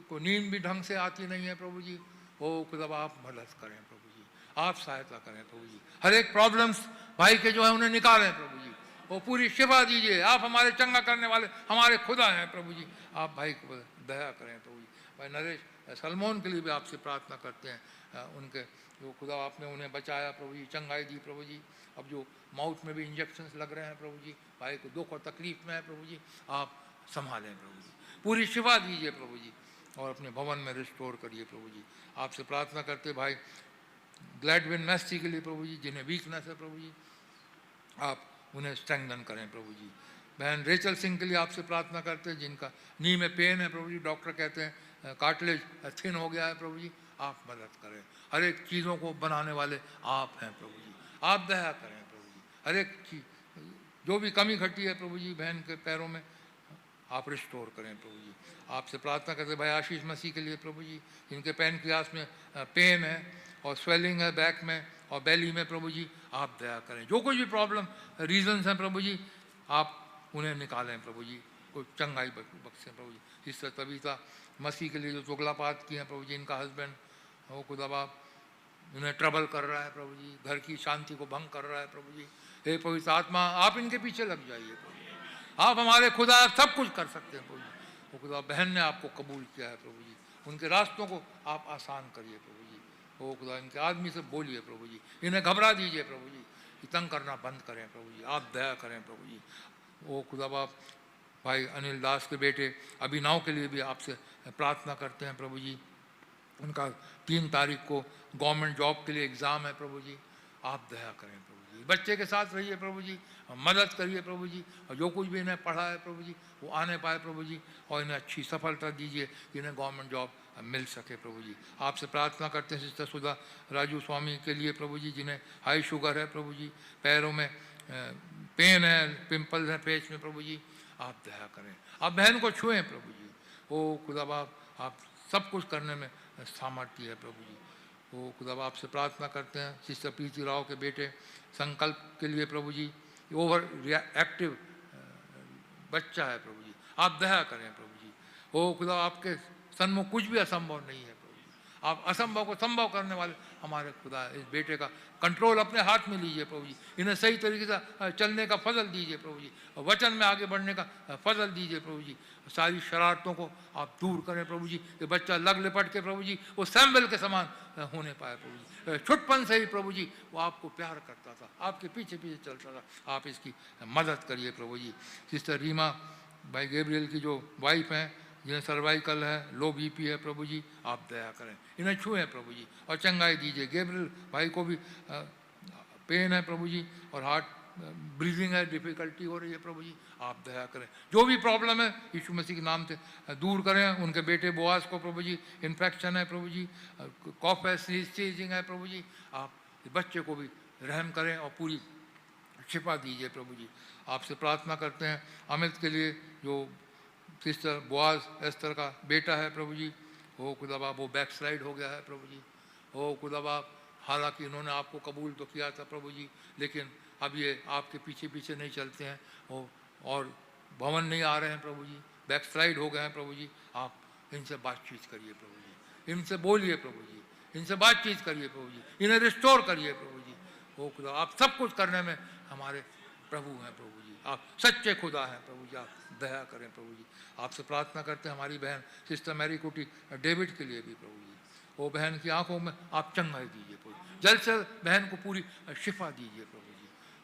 को नींद भी ढंग से आती नहीं है प्रभु जी। ओ खुदा बाप मदद करें प्रभु जी, आप सहायता करें प्रभु जी। हर एक प्रॉब्लम्स भाई के जो है उन्हें निकालें प्रभु जी, वो पूरी शिफा दीजिए। आप हमारे चंगा करने वाले हमारे खुदा हैं प्रभु जी, आप भाई को दया करें प्रभु जी। भाई नरेश सलमोन के लिए भी आपसे प्रार्थना करते हैं, उनके जो खुदा आपने उन्हें बचाया प्रभु जी, चंगाई दी प्रभु जी। अब जो माउथ में भी इंजेक्शंस लग रहे हैं प्रभु जी, भाई को दुख और तकलीफ में है प्रभु जी, आप संभालें प्रभु जी, पूरी शिफा दीजिए प्रभु जी, और अपने भवन में रिस्टोर करिए प्रभु जी। आपसे प्रार्थना करते भाई ग्लैडविन मैस्टी के लिए प्रभु जी, जिन्हें वीकनेस है प्रभु जी, आप उन्हें स्ट्रेंथन करें प्रभु जी। बहन रेचल सिंह के लिए आपसे प्रार्थना करते हैं, जिनका नी में पेन है प्रभु जी, डॉक्टर कहते हैं कार्टिलेज थिन हो गया है प्रभु जी, आप मदद करें। हर एक चीज़ों को बनाने वाले आप हैं प्रभु जी, आप दया करें प्रभु जी। हर एक चीज जो भी कमी घटी है प्रभु जी बहन के पैरों में, आप रिस्टोर करें प्रभु जी। आपसे प्रार्थना करते भाई आशीष मसीह के लिए प्रभु जी, जिनके पैनक्रियास में पेन है और स्वेलिंग है बैक में और बेली में प्रभु जी, आप दया करें। जो कुछ भी प्रॉब्लम रीजंस हैं प्रभु जी, आप उन्हें निकालें प्रभु जी, कोई चंगाई बख्शें प्रभु जी। सिस्टर तबीता मसीह के लिए जो चुगलापात की हैं प्रभु जी, इनका हस्बैंड वो खुदा बाप उन्हें ट्रबल कर रहा है प्रभु जी, घर की शांति को भंग कर रहा है प्रभु जी। हे पवित्र आत्मा, आप इनके पीछे लग जाइए प्रभु जी, आप हमारे खुदा सब कुछ कर सकते हैं प्रभु जी। वो खुदा बहन ने आपको कबूल किया है प्रभु जी, उनके रास्तों को आप आसान करिए प्रभु जी। वो खुदा इनके आदमी से बोलिए प्रभु जी, इन्हें घबरा दीजिए प्रभु जी, तंग करना बंद करें प्रभु जी, आप दया करें प्रभु जी। वो खुदा बाप भाई अनिल दास के बेटे अभिनव के लिए भी आपसे प्रार्थना करते हैं प्रभु जी। उनका 3 तारीख को गवर्नमेंट जॉब के लिए एग्ज़ाम है प्रभु जी, आप दया करें प्रभु जी। बच्चे के साथ रहिए प्रभु जी, मदद करिए प्रभु जी, और जो कुछ भी इन्हें पढ़ा है प्रभु जी वो आने पाए प्रभु जी, और इन्हें अच्छी सफलता दीजिए कि इन्हें गवर्नमेंट जॉब मिल सके प्रभु जी। आपसे प्रार्थना करते हैं सिस्टर सुधा राजू स्वामी के लिए प्रभु जी, जिन्हें हाई शुगर है प्रभु जी, पैरों में पेन है, पिंपल्स हैं फेस में प्रभु जी, आप दया करें। आप बहन को छुएं प्रभु जी। ओ खुदा बाप, आप सब कुछ करने में सामर्थ्य है प्रभु जी। ओ खुदा बाप से प्रार्थना करते हैं सिस्टर प्रीति राव के बेटे संकल्प के लिए प्रभु जी, ओवर एक्टिव बच्चा है प्रभु जी, आप दया करें प्रभु जी। ओ खुदा, आपके सन्मुख कुछ भी असंभव नहीं है प्रभु जी। आप असंभव को संभव करने वाले हमारे खुदा, इस बेटे का कंट्रोल अपने हाथ में लीजिए प्रभु जी, इन्हें सही तरीके से चलने का फजल दीजिए प्रभु जी, वचन में आगे बढ़ने का फजल दीजिए प्रभु जी। सारी शरारतों को आप दूर करें प्रभु जी, कि बच्चा लग लिपट के प्रभु जी वो सैमुएल के समान होने पाए प्रभु जी। छुटपन से ही प्रभु जी वो आपको प्यार करता था, आपके पीछे पीछे चलता था, आप इसकी मदद करिए प्रभु जी। सिस्टर रीमा भाई गैब्रियल की जो वाइफ हैं, जिन्हें सर्वाइकल है, लो बीपी है प्रभु जी, आप दया करें, इन्हें छुएं प्रभु जी और चंगाई दीजिए। गैब्रियल भाई को भी पेन है प्रभु जी, और हार्ट ब्रीदिंग है, डिफिकल्टी हो रही है प्रभु जी, आप दया करें। जो भी प्रॉब्लम है यीशु मसीह के नाम से दूर करें। उनके बेटे बोआज को प्रभु जी इन्फेक्शन है प्रभु जी, कॉफ है, स्नीजिंग है प्रभु जी, आप बच्चे को भी रहम करें और पूरी शिफा दीजिए प्रभु जी। आपसे प्रार्थना करते हैं अमित के लिए, जो सिस्टर बोआज एस्तर का बेटा है प्रभु जी, ओ खुदा बाप वो बैक स्लाइड हो गया है प्रभु जी। ओ खुदा बाप, हालांकि इन्होंने आपको कबूल तो किया था प्रभु जी, लेकिन अब ये आपके पीछे पीछे नहीं चलते हैं, और भवन नहीं आ रहे हैं प्रभु जी, बैक स्लाइड हो गए हैं प्रभु जी। आप इनसे बातचीत करिए प्रभु जी, इनसे बोलिए प्रभु जी, इनसे बातचीत करिए प्रभु जी, इन्हें रिस्टोर करिए प्रभु जी। ओ खुदा, आप सब कुछ करने में हमारे प्रभु हैं प्रभु जी, आप सच्चे खुदा हैं प्रभु जी, आप दया करें प्रभु जी। आपसे प्रार्थना करते हैं हमारी बहन सिस्टर मैरी कुटी डेविड के लिए भी प्रभु जी, वो बहन की आंखों में आप चंगाई दीजिए प्रभु, जल्द से बहन को पूरी शिफा दीजिए प्रभु जी।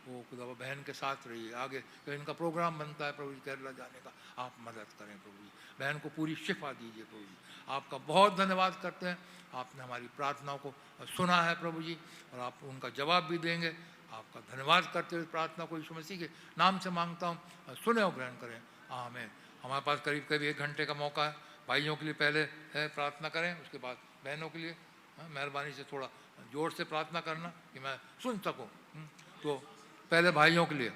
वो खुदा बहन के साथ रहिए, आगे तो इनका प्रोग्राम बनता है प्रभु जी केरला जाने का, आप मदद करें प्रभु जी, बहन को पूरी शिफा दीजिए प्रभु जी। आपका बहुत धन्यवाद करते हैं, आपने हमारी प्रार्थनाओं को सुना है प्रभु जी, और आप उनका जवाब भी देंगे। आपका धन्यवाद करते हुए प्रार्थना को यीशु मसीह के नाम से मांगता हूँ, सुने और ग्रहण करें, आमीन। हमारे पास करीब करीब 1 घंटे का मौका है। भाइयों के लिए पहले है प्रार्थना करें, उसके बाद बहनों के लिए। मेहरबानी से थोड़ा जोर से प्रार्थना करना कि मैं सुन सकूं। तो पहले भाइयों के लिए।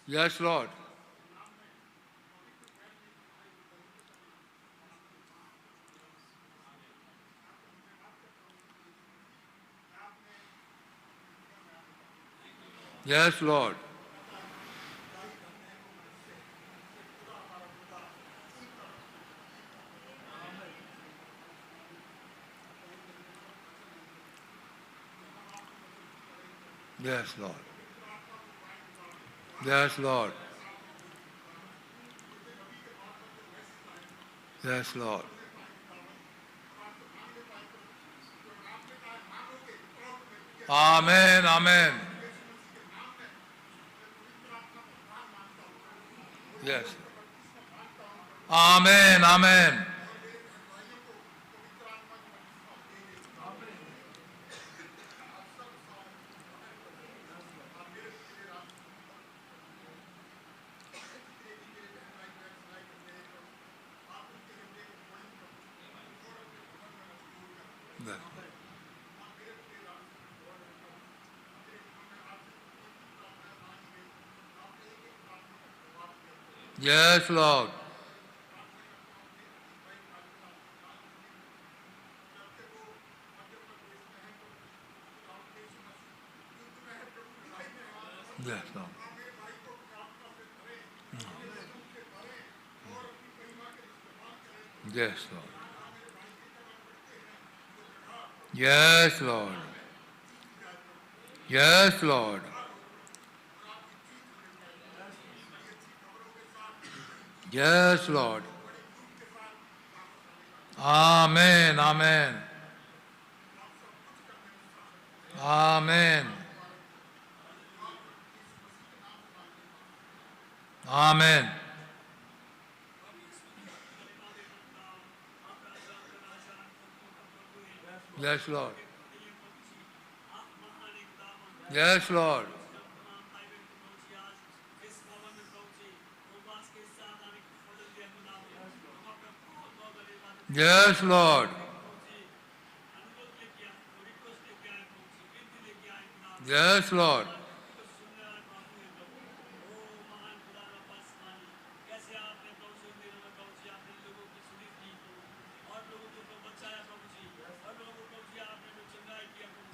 Yes Lord, yes Lord, yes Lord, yes Lord, yes Lord, amen, amen, yes, amen, amen, yes Lord, yes Lord, yes Lord, yes Lord, yes Lord, yes Lord, amen, amen, amen, amen, Yes, Lord. Yes, Lord. Yes, Lord. Yes, Lord.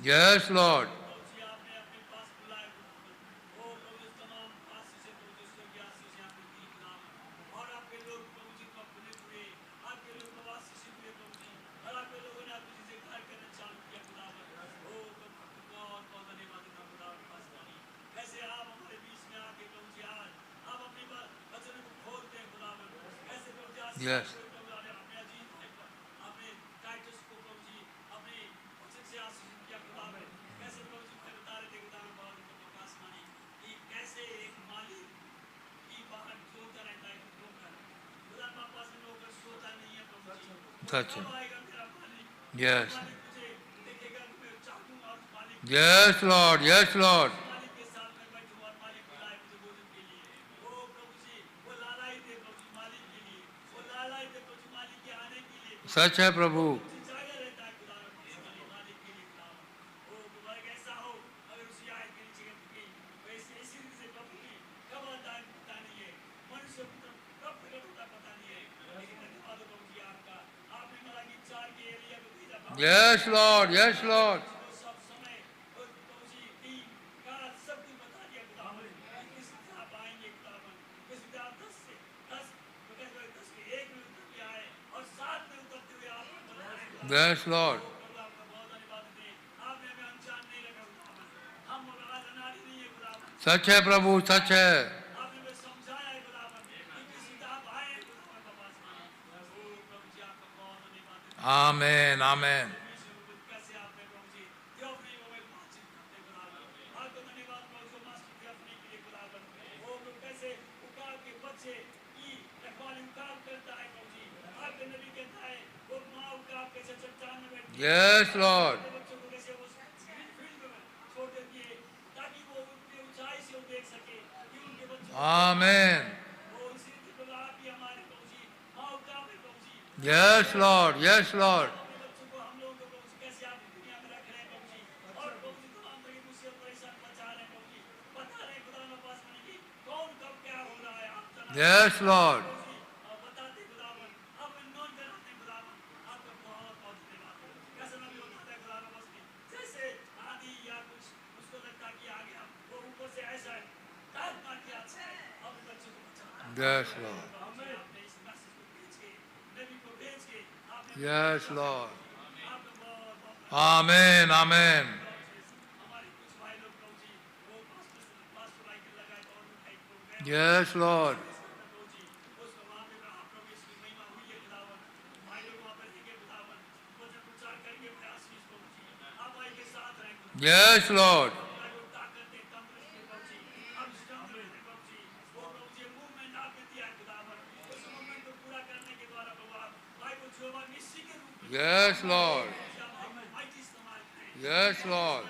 Yes, Lord. Yes. Such a. Yes. Yes, Lord. Yes, Lord. सच है प्रभु। Yes, Lord. Yes, Lord. Yes, Lord. सच है प्रभु, सच है। आमेन, आमेन। Yes, Lord. Amen. Yes, Lord. Yes, Lord. Yes, Lord. Yes, Lord. Yes, Lord. Amen, amen. Yes, Lord. Yes, Lord. Yes, Lord. Yes, Lord.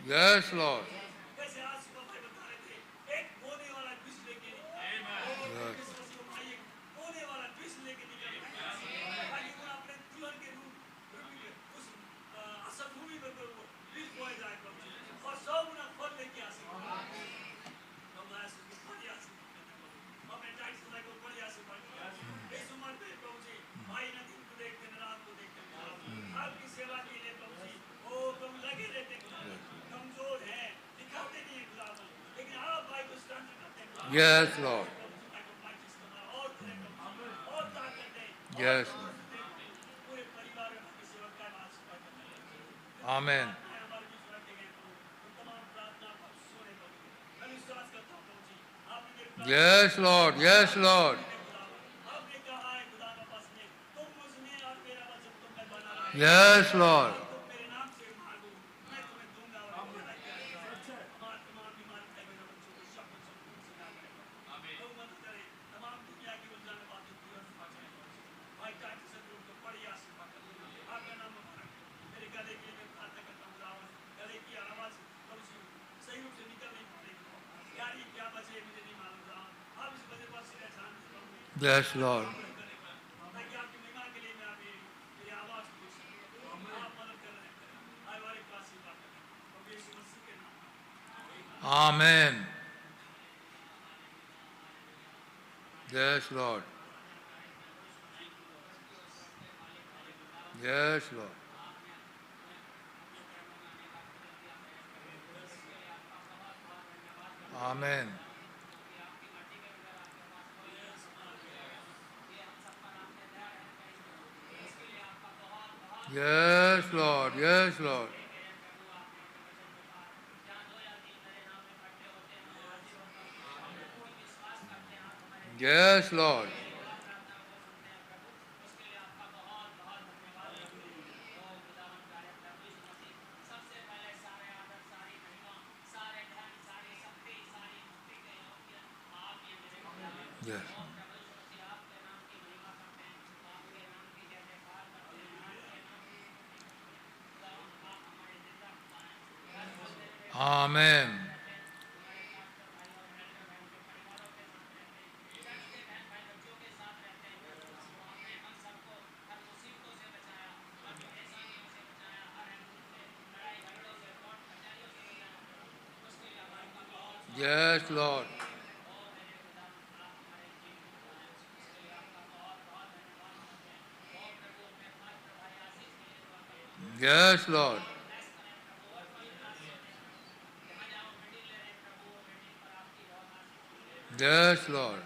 Yes, Lord. Yes, Lord. Yes, Lord. Amen. Yes, Lord. Yes, Lord. Yes, Lord. Yes, Lord. Amen. Yes, Lord. Yes, Lord. Amen. Yes, Lord. Yes, Lord. Yes, Lord. Yes. Amen. Yes, Lord. Yes, Lord. Yes, Lord.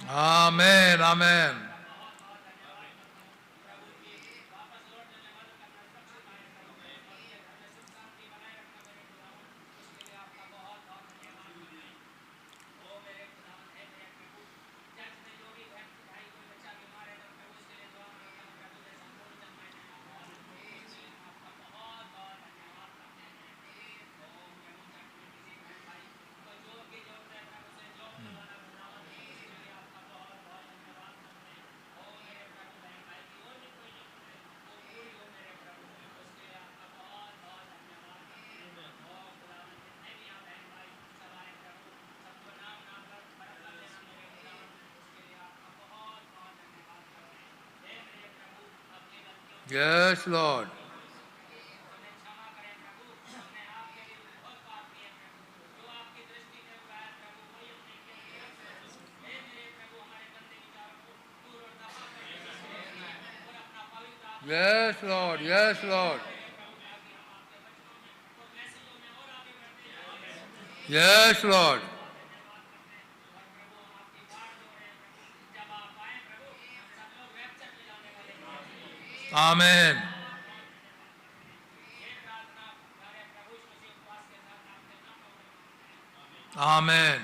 Amen. Amen. Yes, Lord. Yes, Lord. Yes, Lord. Yes, Lord. Amen. Amen.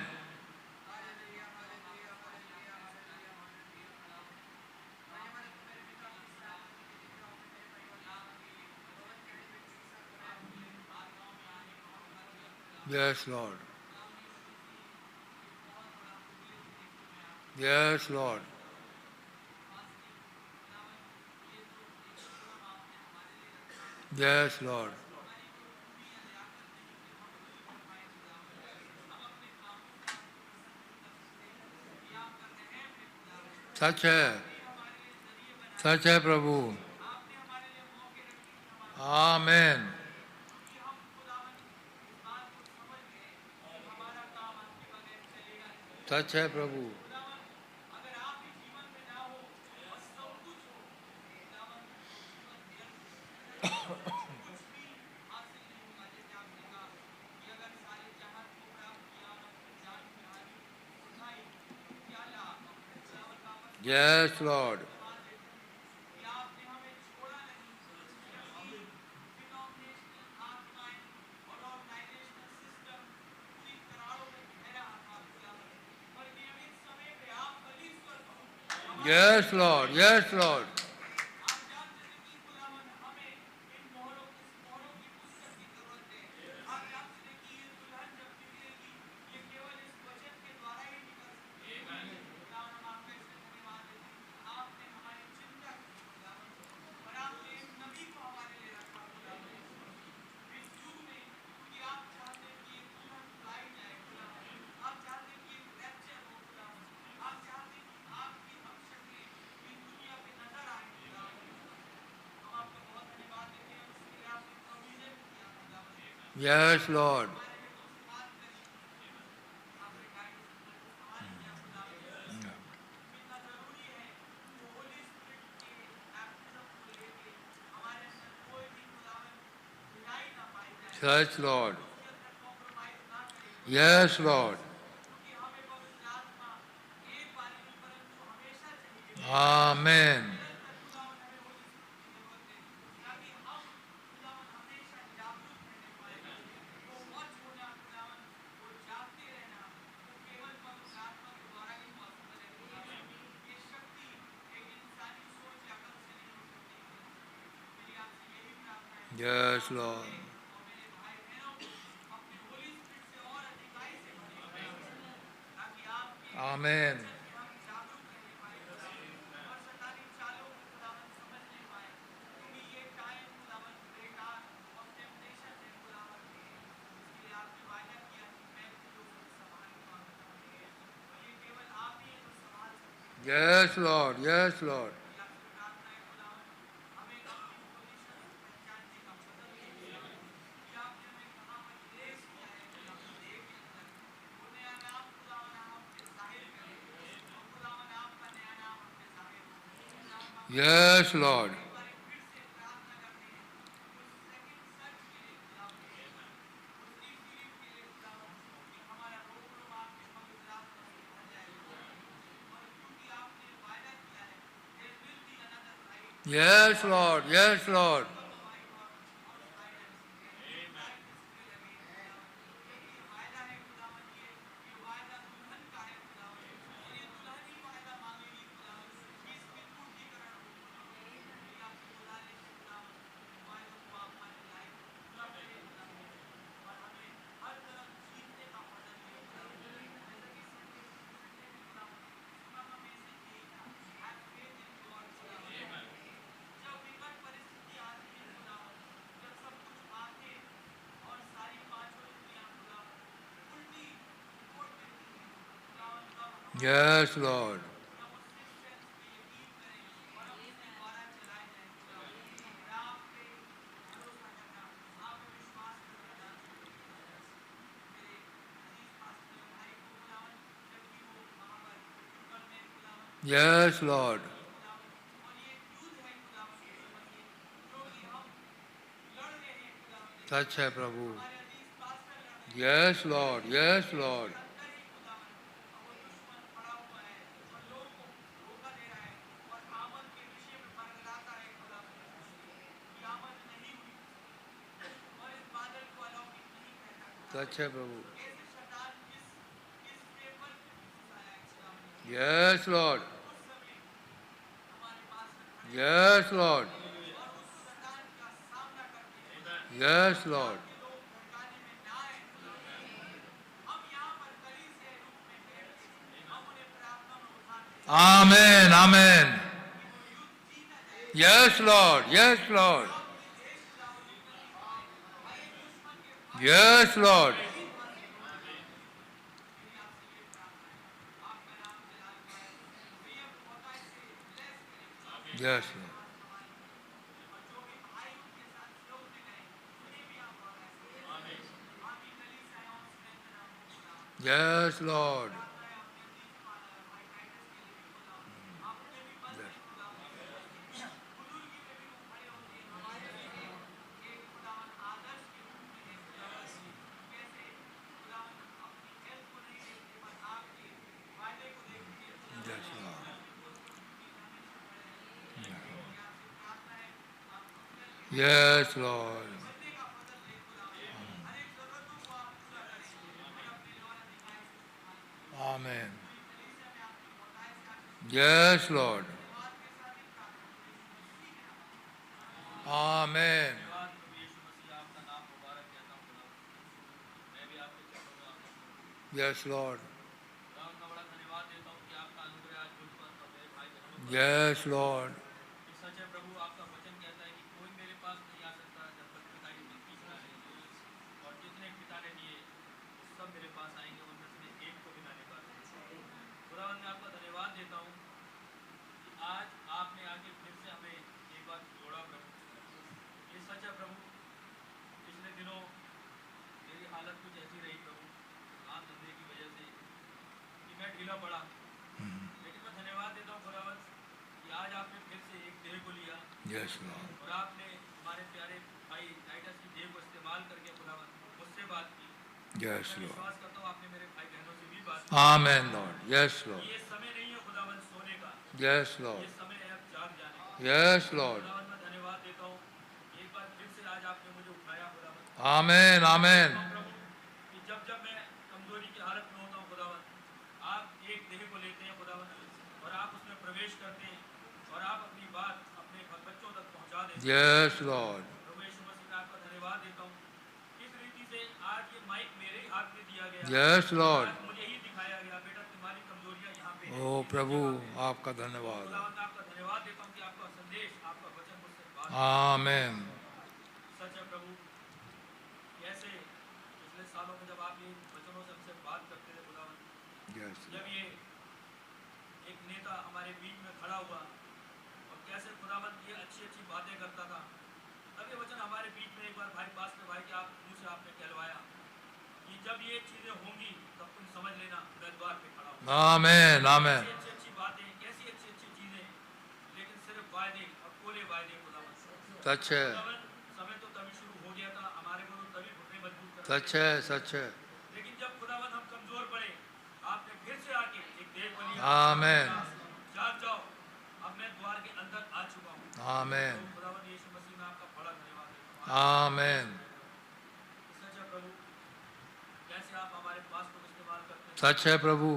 Yes, Lord. Yes, Lord. Yes, Lord. सच है, सच है प्रभु। आमेन। सच है प्रभु। Yes, Lord. Yes, Lord. Yes, Lord. Yes, Lord. Yes, Lord. Yes, Lord. Amen. Yes, Lord. Amen. Yes, Lord. Yes, Lord. Yes, Lord. Yes, Lord. Yes, Lord. Yes, Lord. Yes, Lord. सच है प्रभु. Yes, Lord. Yes, Lord. सच है प्रभु. Yes, Lord. Yes, Lord. Yes, Lord. Amen. Amen. Yes, Lord. Yes, Lord. Yes, Lord. Yes, Lord. Yes, Lord. Yes, Lord. Yes, Lord. Amen. Yes, Lord. Amen. Yes, Lord. Yes, Lord. सच है प्रभु, आपका वचन कहता है कि कोई मेरे पास नहीं आ सकता जब तक पिता की मर्जी ना है, और जितने पिता ने दिए वो सब मेरे पास आएंगे, उनमें से एक को भी ना निकाल सकता। खुदावंद, मैं आपका धन्यवाद देता हूँ कि आज आपने आके फिर से हमें एक बार जोड़ा प्रभु। ये सच है प्रभु, पिछले दिनों यस लॉर्ड, और आपने हमारे प्यारे भाई टाइटस की देह को इस्तेमाल करके खुदावन मुझसे बात की। यस मैं लॉर्ड, विश्वास करता हूँ आपने मेरे भाई बहनों से भी बात की। आमेन लॉर्ड, यस लॉर्ड, ये समय नहीं है खुदावन सोने का, यस ये लॉर्ड, समय है अब जाग जाने का। यस लॉर्ड, खुदावन मैं धन्यवाद देता हूँ, एक बार फिर से आज आपने मुझे उठाया खुदावन। आमेन आमेन, प्रभु कि जब जब मैं कमजोरी की हालत में होता हूँ खुदावन, आप एक देह को लेते हैं खुदावन और आप उसमें प्रवेश करते हैं और आप अपनी बात अपने बच्चों तक पहुँचा देते हैं। यस लॉर्ड, प्रभु यीशु मसीह मैं आपका धन्यवाद देता हूँ, किस रीति से आज ये माइक मेरे ही हाथ में दिया गया, यस लॉर्ड, आज मुझे ही दिखाया गया बेटा तुम्हारी कमजोरियाँ यहाँ पे हैं, ओ प्रभु आपका धन्यवाद, खुदावन मैं आपका धन्यवाद देता हूँ कि आपका संदेश आपका वचन मुझसे बात आमेन, सच है प्रभु। कैसे पिछले सालों में जब आप ये वचनों से हमसे बात करते थे खुदावन, यस जब ये एक नेता हमारे बीच में खड़ा हुआ और कैसे खुदावन ये अच्छी अच्छी बातें करता था, तब ये वचन हमारे बीच में एक बार भाई पास में भाई के आप मुँह से आपने कहलवाया कि जब ये चीज़ें होंगी तब तुम समझ लेना मैं द्वार पे खड़ा हूँ। आमेन आमेन, अच्छी अच्छी बातें, कैसी अच्छी अच्छी चीज़ें, लेकिन सिर्फ वायदे और कोले वायदे खुदावन। सच है, खुदावन समय तो तभी शुरू हो गया था, हमारे को तो तभी घुटने मजबूत कर सच है, सच है, लेकिन जब खुदावन हम कमजोर पड़े, आपने फिर से आके एक देह को लिया, आमेन, जाग जाओ अब मैं द्वार के अंदर आ चुका हूँ। आमेन, तो खुदावन यीशु मसीह में आपका बड़ा धन्यवाद देता हूँ। आमेन, सच है प्रभु, कैसे आप हमारे पास को इस्तेमाल करते हैं, सच है प्रभु,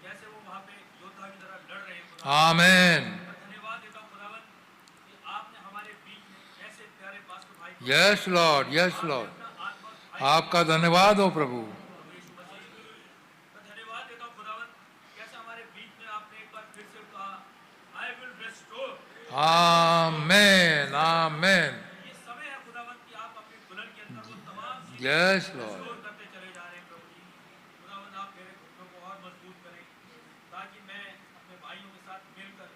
कैसे वो वहाँ पे योद्धा की तरह लड़ रहे हैं खुदावन। आमेन, मैं धन्यवाद देता हूँ खुदावन कि आपने हमारे बीच में ऐसे प्यारे पास को भाई को यस लॉर्ड, यस लॉर्ड, अपना आत्मा भाई आपका धन्यवाद हो प्रभु, यीशु मसीह मैं धन्यवाद देता हूँ खुदावन, कैसे हमारे बीच में आपने एक बार फिर से कहा आई विल रेस्टोर। आमेन आमेन, ये समय है खुदावन कि आप अपनी दुल्हन के अंदर वो तमाम चीजें यस लॉर्ड, रेस्टोर करते चले जा रहे हैं प्रभु जी। खुदावन आप मेरे घुटनों को और मजबूत करें ताकि मैं अपने भाइयों के साथ मिलकर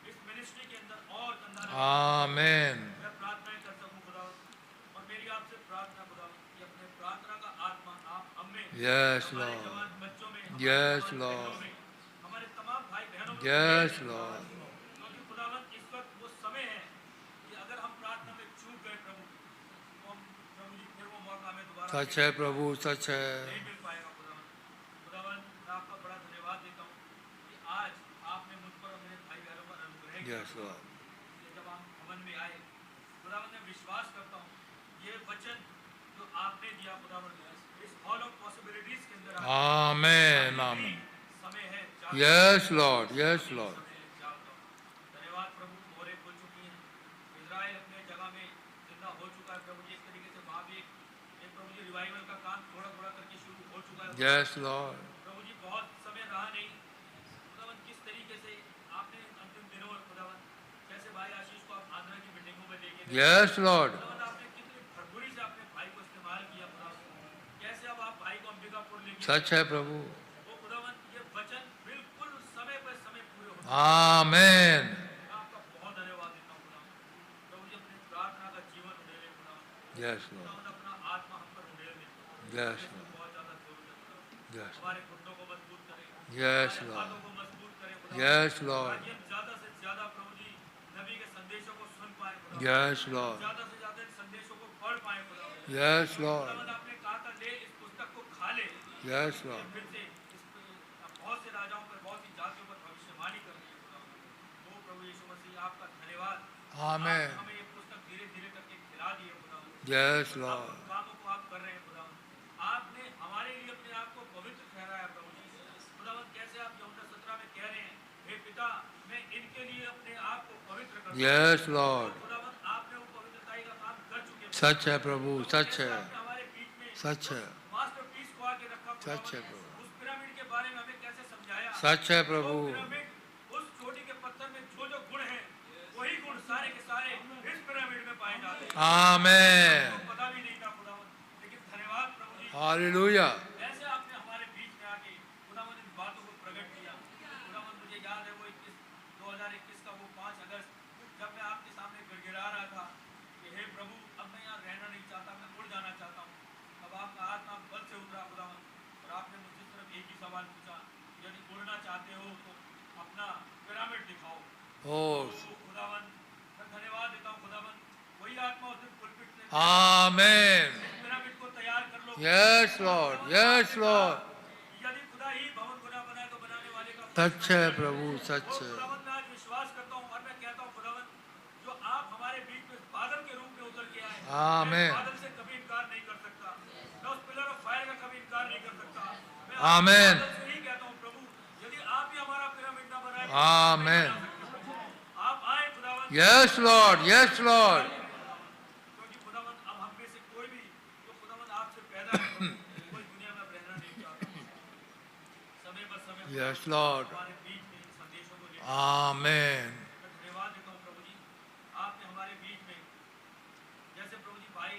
इस मिनिस्ट्री के अंदर और कंधा रख आमेन, मैं प्रार्थनाएं कर सकूं खुदावन। और मेरी आपसे प्रार्थना खुदावन कि अपने प्रार्थना का आत्मा आप हमें यस हमारे लॉर्ड, जवान बच्चों में यस हमारे लॉर्ड, बहनों में हमारे तमाम भाई बहनों में यस लॉर्ड, क्योंकि खुदावन इस वक्त वो समय है कि अगर हम प्रार्थना में चूक गए प्रभु तो हम प्रभु जी फिर वो मौका हमें दोबारा सच है प्रभु, सच है, नहीं मिल पाएगा खुदावन। खुदावन मैं आपका बड़ा धन्यवाद देता हूँ कि आज आपने मुझ पर और मेरे भाई बहनों पर अनुग्रह किया। यस लॉर्ड, ये जब हम भवन में आए खुदावन मैं विश्वास करता हूँ ये वचन जो आपने दिया खुदावन इस हॉल ऑफ पॉसिबिलिटीज के अंदर आमेन आमेन, समय है यस लॉर्ड, यस लॉर्ड, धन्यवाद प्रभु मोहरें खुल चुकी हैं, इजराइल अपने जगह में जिंदा हो चुका है प्रभु जी। इस तरीके से वहाँ भी एक प्रभु जी रिवाइवल का काम थोड़ा थोड़ा करके शुरू हो चुका है यस लॉर्ड, प्रभु जी। बहुत समय रहा नहीं खुदावन, किस तरीके से आपने अंतिम दिनों में खुदावन कैसे भाई आशीष को आप आंध्रा की बिल्डिंगों में लेके गए यस लॉर्ड, खुदावन, आपने कितनी भरपूरी से अपने भाई को इस्तेमाल किया खुदावन। कैसे अब आप भाई को अंबिकापुर लेके सच है प्रभु, वो खुदावन ये वचन बिल्कुल समय पर समय पूरे होते आमेन, मैं आपका बहुत धन्यवाद देता हूँ खुदावन। प्रभु जी अपने प्रार्थना का जीवन उड़ेले खुदावन, यस लॉर्ड, खुदावन अपना आत्मा हम पर उड़ेले यस इसमें लॉर्ड, बहुत ज्यादा जरूरत है खुदावन। यस हमारे घुटनों को मजबूत करें, यस हमारे लॉर्ड, हाथों को मजबूत करें खुदावन, यस लॉर्ड, ताकि हम ज्यादा से ज्यादा प्रभु जी नबी के संदेशों को सुन पाए खुदावन, यस लॉर्ड, ज्यादा से ज्यादा इन संदेशों को पढ़ पाए खुदावन। यस लॉर्ड, खुदावन आपने कहा था ले इस पुस्तक को खा ले, यस लॉर्ड, फिर से इस बहुत से राजाओं पर बहुत सी जातियों पर भविष्यवाणी कर रही है खुदावन। वो प्रभु यीशु मसीह आपका धन्यवाद, आमेन, आप हमें ये पुस्तक धीरे धीरे करके खिला दी है खुदावन। यस आप लॉर्ड, उन कामों को आप कर रहे हैं खुदावन, आपने हमारे लिए अपने आप को पवित्र ठहराया प्रभु जी। खुदावन कैसे आप यूहन्ना 17 में कह रहे हैं हे पिता मैं इनके लिए अपने आप को पवित्र करता हूं। यस लॉर्ड, खुदावन आपने वो पवित्रताई का काम कर चुके हैं। सच है प्रभु, सच कैसे है, आपने हमारे बीच में सच है, मास्टरपीस को आके रखा सच है खुदावन। प्रभु, उस पिरामिड के बारे में हमें कैसे समझाया। सच है वो प्रभु, पिरामिड उस चोटी के पत्थर में जो जो गुण हैं वही गुण सारे के सारे इस पिरामिड में पाए जाते हैं। आमेन, तो पता भी नहीं था खुदावन, लेकिन धन्यवाद प्रभु जी हालेलुया, ऐसे आपने हमारे बीच में आके खुदावन इन बातों को प्रकट किया। खुदावन मुझे याद है वो 2021 का वो 5 अगस्त जब मैं आपके सामने गिड़गिड़ा रहा था कि हे प्रभु अब मैं यहाँ रहना नहीं चाहता, मैं उड़ जाना चाहता हूँ। अब आपका आत्मा बल से उतरा खुदावन और आपने मुझसे सिर्फ एक ही सवाल पूछा, यदि उड़ना चाहते हो तो अपना पिरामिड दिखाओ। ओ तो खुदावन मैं धन्यवाद देता हूँ यस लॉर्ड, यस लॉर्ड। यदि खुदा ही भवन को ना बनाए तो बनाने वाले का सच है प्रभु, सच वो है। खुदावन मैं आज विश्वास करता हूँ और मैं कहता हूँ खुदावन जो आप हमारे बीच में बादल के रूप में उतर के आए, मैं आमीन, बादल से कभी इनकार नहीं कर सकता, मैं उस पिलर ऑफ फायर का कभी इनकार नहीं कर सकता। मैं आमीन, बादल से ही कहता हूँ प्रभु यदि आप ही हमारा पिरामिड ना बनाए तो आमीन। आप आए खुदावन। Yes Lord, yes Lord. क्योंकि खुदावन अब हम में से कोई भी जो खुदावन आपसे पैदा है कोई दुनिया में रहना नहीं चाहता। समय पर समय यस लॉर्ड, हमारे बीच में इन संदेशों को लेकर आमीन, मैं धन्यवाद देता हूँ प्रभु जी। आपने हमारे बीच में जैसे प्रभु जी भाई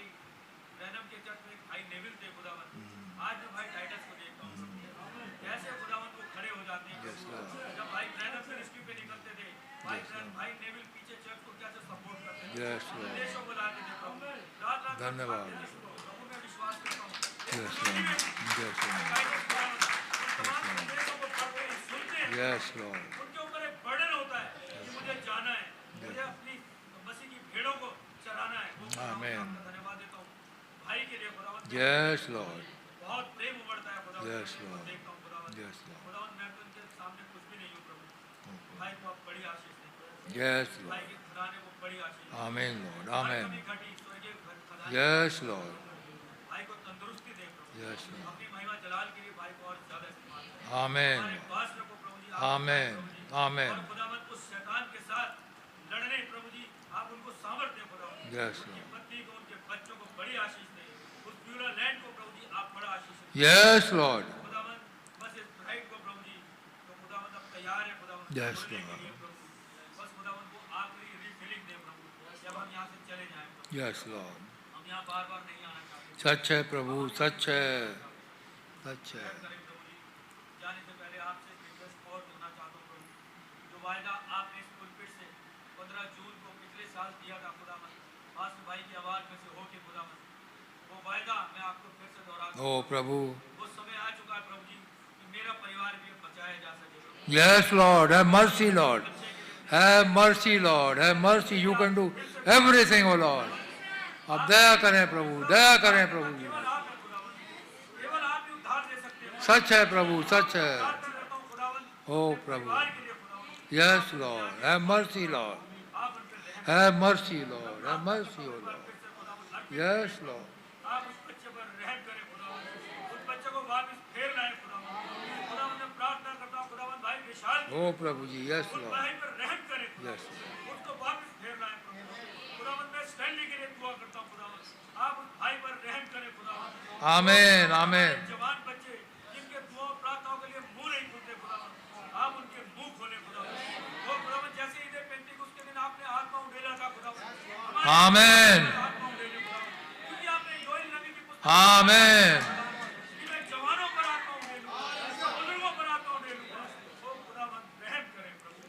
रैनम के चर्च में एक भाई नेविल थे खुदावन, आज मैं भाई टाइटस को देखता हूँ प्रभु। कैसे खुदावन वो खड़े हो जाते हैं जब भाई रैनम मिनिस्ट्री पे निकलते थे, भाई नेविल पीछे चर्च को कैसे सपोर्ट करते थे, यस लॉर्ड, संदेशों को लाते थे प्रभु। रात रात भर धन्यवाद। प्रभु मैं विश्वास करता हूँ yes Lord, yes Lord, Titus तमाम संदेशों को पढ़ते हैं, सुनते हैं, यस लॉर्ड, उनके ऊपर एक बर्डन होता है कि मुझे जाना है, मुझे अपनी मसीह की भेड़ों को चराना है। वो आमीन। आपका धन्यवाद देता हूँ भाई के लिए खुदावन। यस लॉर्ड, बहुत प्रेम उमड़ता है खुदावन। Yes, मैं Lord. देखता हूँ खुदावन। Yes, Lord. खुदावन मैं तो इनके सामने कुछ भी नहीं हूँ प्रभु। भाई को आप बड़ी आशीष दें। यस भाई लॉर्ड, के खजाने को बड़ी आशीष दें। आमीन लॉर्ड, भाई आमीन। कभी घटी स्वर्गीय खजाने यस लॉर्ड, भाई को तंदुरुस्ती दें प्रभु। यस लॉर्ड, अपनी महिमा जलाल के लिए भाई को और ज्यादा इस्तेमाल करें। आमीन, हमारे पास रखो प्रभु जी। आमीन, आमीन। और खुदावन उस शैतान के साथ लड़ने प्रभु जी आप उनको सामर्थ्य दें खुदावन। यस उनकी लॉर्ड, पत्नी को उनके बच्चों को बड़ी आशीष दें। उस प्यूरा लैंड को प्रभु जी आप बड़ा आशीष दें। यस लॉर्ड, खुदावन बस इस ब्राइड को प्रभु जी तो खुदावन अब तैयार है खुदावन Yes, बोलने के Lord. लिए प्रभु। बस खुदावन को आखिरी रिफिलिंग दे प्रभु जब हम यहाँ से चले जाएं प्रभु। Yes Lord. हम यहाँ बार बार नहीं आना चाहते। सच है प्रभु, सच है, सच है। करें प्रभु जी। जाने से पहले आपसे एक रिक्वेस्ट और करना चाहता हूँ प्रभु। जो वायदा आपने इस पुलपिट से 15 जून को पिछले साल दिया था खुदावन, मास्टर भाई की आवाज में से होके खुदावन, वो वायदा मैं आपको फिर से दोहराता हूँ। ओ प्रभु, वो समय आ चुका है प्रभु जी कि मेरा परिवार भी अब बचाया जा सके प्रभु। Yes Lord, have mercy Lord, have mercy Lord, have mercy. You can do everything O Lord. अब दया करें प्रभु, दया करें प्रभु जी। केवल आप हैं खुदावन, केवल आप ही उद्धार दे सकते हैं। सच है प्रभु, सच है। प्रार्थना करता हूँ खुदावन ओ प्रभु, परिवार के लिए खुदावन yes Lord, have mercy Lord, आप उन पे रहम have mercy Lord, have mercy O Lord, फिर से खुदावन अर्पित यस लॉर्ड। आप उस बच्चे पर रहम करें खुदावन, उस बच्चे को वापस फेर लाएं खुदावन। खुदावन मैं प्रार्थना करता हूँ खुदावन भाई विशाल ओ प्रभु जी, यस उस लॉर्ड, भाई पर रहम करें यस खुदावन, उसको वापस फेर लाएं प्रभु। खुदावन मैं स्टैंडी के लिए दुआ करता हूँ खुदावन, आप उस भाई पर रहम करें खुदावन। आमीन, आमीन। जवान बच्चे जिनके दुआ प्रार्थनाओं के लिए मुंह नहीं खुलते खुदावन, आप उनके मुंह खोले खुदावन। वो खुदावन जैसे ईद पेंटिकुस्त के दिन आपने आत्मा उड़ेला था खुदावन, हमारे आमीन, आत्मा उड़ेले खुदावन, क्योंकि आपने योएल नबी की पुस्तक आमीन, कि मैं जवानों पर आत्मा उड़ेलूंगा, बुजुर्गों पर आत्मा उड़ेलूंगा। ओ खुदावन रहम करें प्रभु,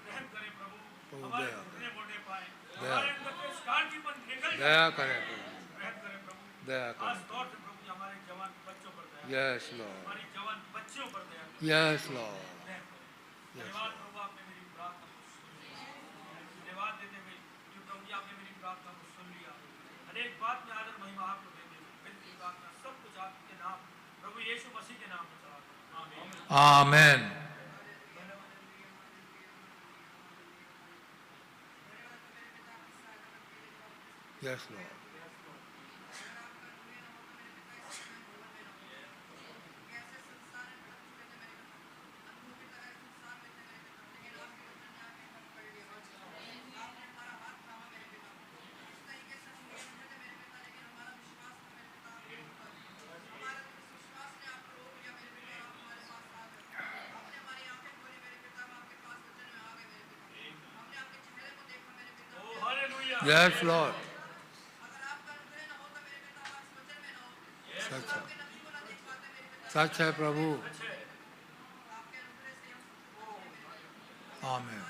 रहम करें प्रभु। हमारे घुटने मोड़ने पाए, हमारे अंदर से स्टार्टीपन निकल जाए। दया करें प्रभु, रहम करें प्रभु। दया खास करें। तौर से प्रभु जी हमारे जवान बच्चों पर दया, यस लॉर्ड, हमारी जवान बच्चियों पर दया करें। यस लॉर्ड, धन्यवाद प्रभु आपने मेरी प्रार्थना को सुन लिया। धन्यवाद देते हुए कि प्रभु जी आपने मेरी प्रार्थना को सुन लिया। हर एक बात में आदर महिमा आपको देते हुए विनती प्रार्थना सब कुछ आपके नाम प्रभु यीशु मसीह के नाम में चढ़ाता हूं। आमीन। आमीन। Yes Lord, O hallelujah. Yes Lord. सच है, सच है प्रभु। आमीन,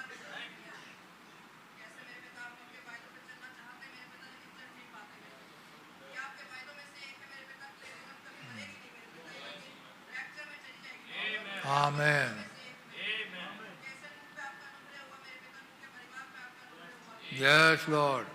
आमीन, yes Lord,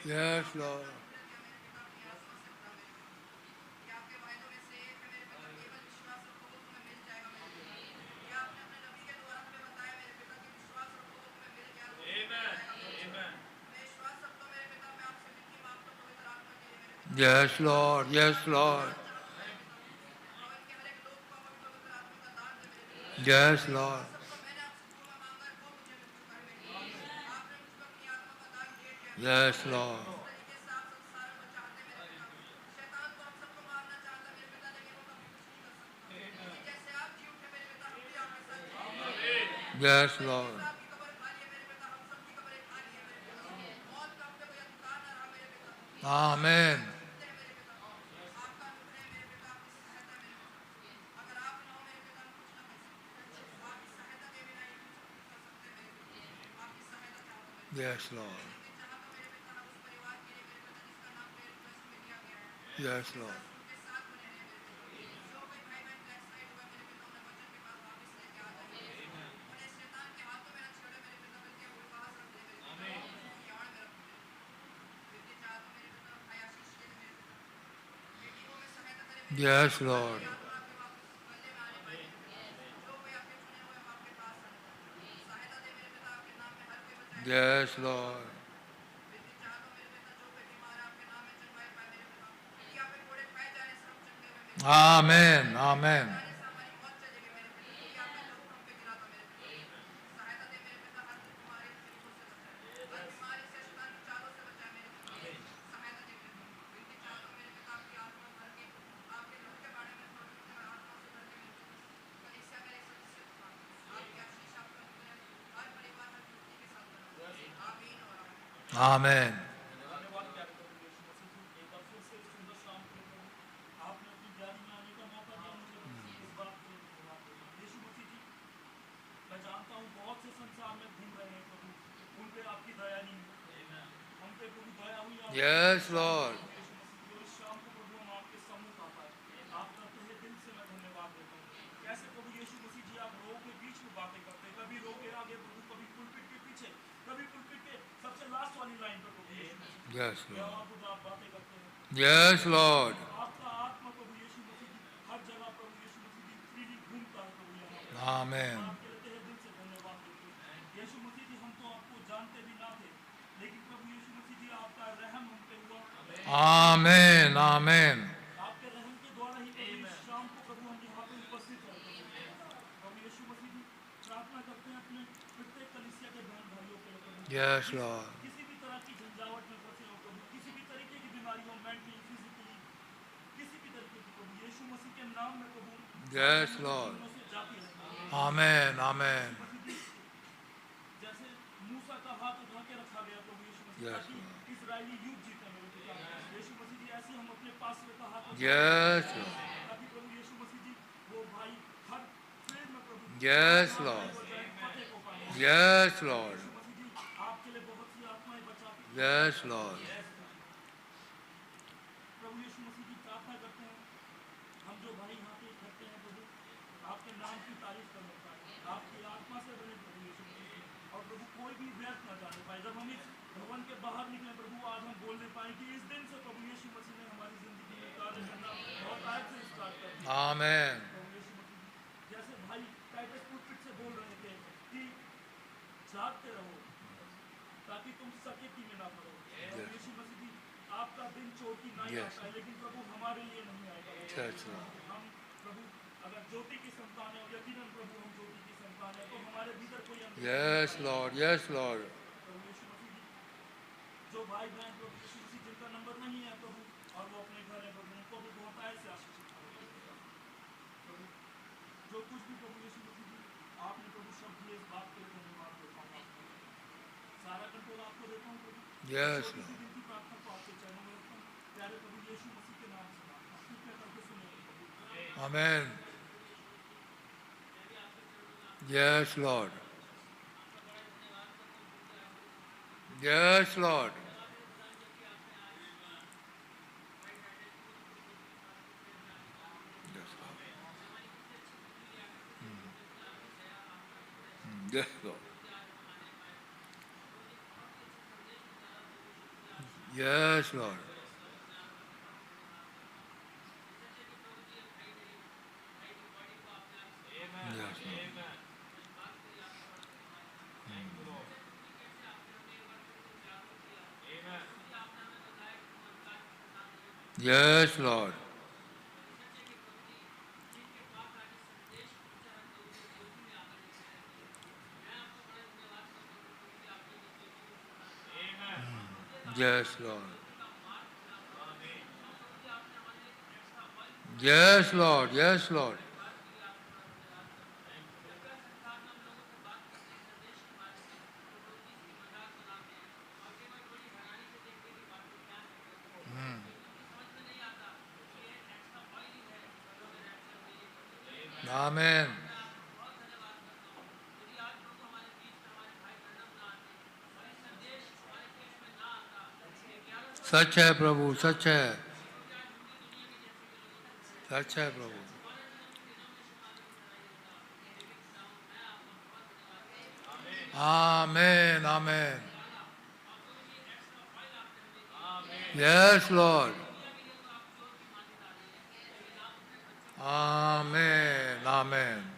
Yes, Lord. Yes, Lord. Yes, Lord. Yes, Lord. Yes, Lord. Yes, Lord. Amen. Yes, Lord. Yes, Lord. Yes, Lord. Yes, Lord. Amen. Amen. Amen. धन्यवाद प्यारे प्रभु यीशु मसीह जी, एक बार फिर से इस सुंदर शाम के लिए प्रभु आपने अपनी ग्यारह में आने का मौका दिया मुझे, इस बात के लिए धन्यवाद देता हूँ यीशु मसीह जी। मैं जानता हूँ बहुत से संसार में घूम रहे हैं प्रभु, उन पे आपकी दया नहीं है, हम पे प्रभु दया हुई आपकी। Yes, Lord. प्रभु यीशु मसीह जी, और इस शाम को प्रभु हम आपके सम्मुख आ पाए, आपका तहे दिल से मैं धन्यवाद देता हूँ। कैसे प्रभु यीशु मसीह जी आप लोगों के बीच में बातें करते हैं, कभी लोगों के आगे प्रभु, कभी पुलपिट के पीछे, कभी पुलपिट के सबसे लास्ट वाली लाइन पर प्रभु यीशु मसीह जी Yes, या Lord. आप आप बातें करते हैं। Yes, Lord. आपका आत्मा प्रभु यीशु मसीह जी हर जगह प्रभु यीशु मसीह जी फ्रीली घूमता है प्रभु यहाँ पर। Amen. हम आपके लिए तहे दिल से धन्यवाद देते हैं यीशु मसीह जी। हम तो आपको जानते भी ना थे, लेकिन प्रभु यीशु मसीह जी आपका रहम हम पे हुआ। Amen. Amen. आपके रहम के द्वारा ही प्रभु इस शाम को प्रभु हम यहाँ पे उपस्थित है प्रभु। प्रभु यीशु मसीह जी प्रार्थना करते हैं अपने प्रत्येक कलीसिया के बहन भाइयों के लिए प्रभु, Yes, Lord. किसी भी तरह की झंझावट में फंसे हो प्रभु, किसी भी तरीके की बीमारियों, मेंटली, फिजिकली, किसी भी तरीके की प्रभु यीशु मसीह के नाम में प्रभु Yes, Lord. जीवनों से जाती है। Amen. Amen. यीशु मसीह जी जैसे मूसा का हाथ उठा के रखा गया प्रभु यीशु मसीह Yes, ताकि Lord. इजरायली युग जीते मेरे पिता। यीशु मसीह जी ऐसे हम अपने पास का हाथ उठा Yes, Lord. ताकि प्रभु यीशु मसीह जी वो भाई हर फील्ड में प्रभु Yes, Lord. फतेह को पाए। Yes, Lord. यीशु मसीह जी आपके लिए बहुत सी आत्माएं बचाती हैं। Yes, Lord. प्रभु यीशु मसीह जी प्रार्थना करते हैं हम जो भाई यहाँ पे इकट्ठे हैं प्रभु, आपके नाम की तारीफ करने पाए, आपकी आत्मा से बने प्रभु यीशु मसीह जी। और प्रभु कोई भी व्यर्थ न जाने पाए, जब हम इस भवन के बाहर निकले प्रभु आज हम बोलने पाए कि इस दिन से प्रभु यीशु मसीह ने हमारी जिंदगी में कार्य करना बहुत आज से स्टार्ट कर दिया। Amen. प्रभु यीशु मसीह जी जैसे भाई टाइटस पुलपिट से बोल रहे थे कि जागते रहो ताकि तुम सकेती में ना पड़ो। प्रभु यीशु मसीह जी आपका दिन चोटी नहीं Yes. आता है, लेकिन प्रभु हमारे लिए नहीं आएगा। Yes, Lord. हम प्रभु अगर ज्योति की संतान है, और यकीनन प्रभु हम ज्योति की संतान है, तो हमारे भीतर कोई अंधकार Yes, Lord. Yes, Lord. प्रभु यीशु मसीह जी जो भाई बहन प्रभु यीशु मसीह जिनका नंबर नहीं है प्रभु और वो अपने घर है प्रभु, उनको भी बहुत ऐसे आशीषित करो प्रभु। जो कुछ भी प्रभु यीशु मसीह जी आपने प्रभु शब्द दिए, इस बात के लिए धन्यवाद देता हूँ। सारा कंट्रोल आपको देता हूँ प्रभु। Yes, छोटी सी Lord. विनती प्रार्थना को आपके चरणों में रखता हूँ, प्यारे प्रभु यीशु मसीह के नाम से मांगता हूँ, कृपया करके सुने प्रभु। Amen. Yes, Lord. Yes, Lord. Yes, Lord. Yes, Lord. Yes, Lord. Yes, Lord. Yes, Lord. Yes, Lord. Yes, Lord. Yes, Lord. Amen. सच है प्रभु, सच है, सच है प्रभु। Amen, amen. Yes, Lord. Amen, amen.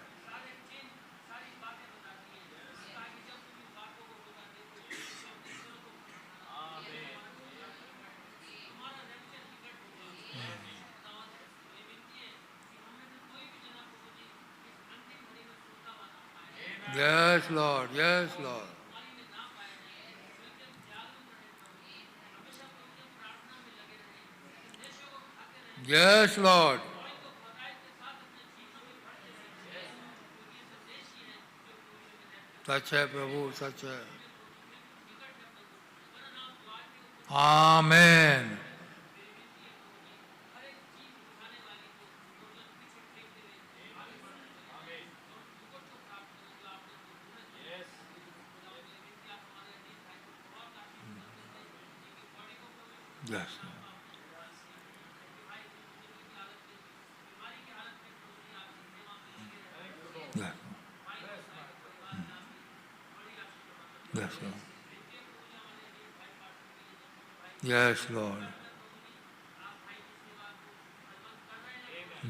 Yes, Lord. Yes, Lord. Yes, Lord. सच है प्रभु, सच है। आमेन। Yes. Yes. Yes, Lord. Yes, Lord.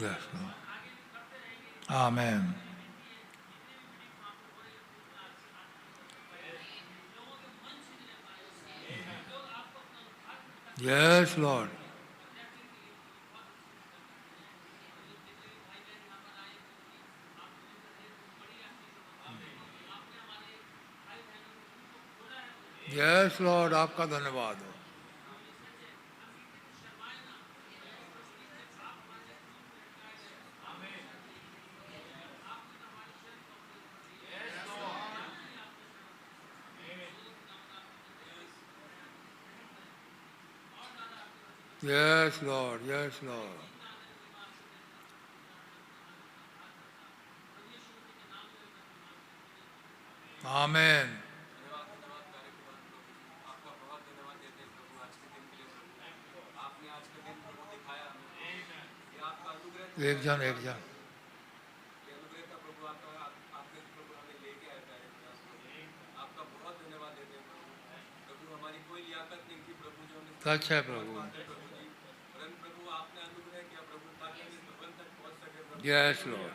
Yes, Lord. Amen. Yes, Lord. Yes, Lord. आपका धन्यवाद हो। Yes, Lord. Yes, Lord. Amen. एक जन, एक जन। सच है प्रभु। Yes, Lord.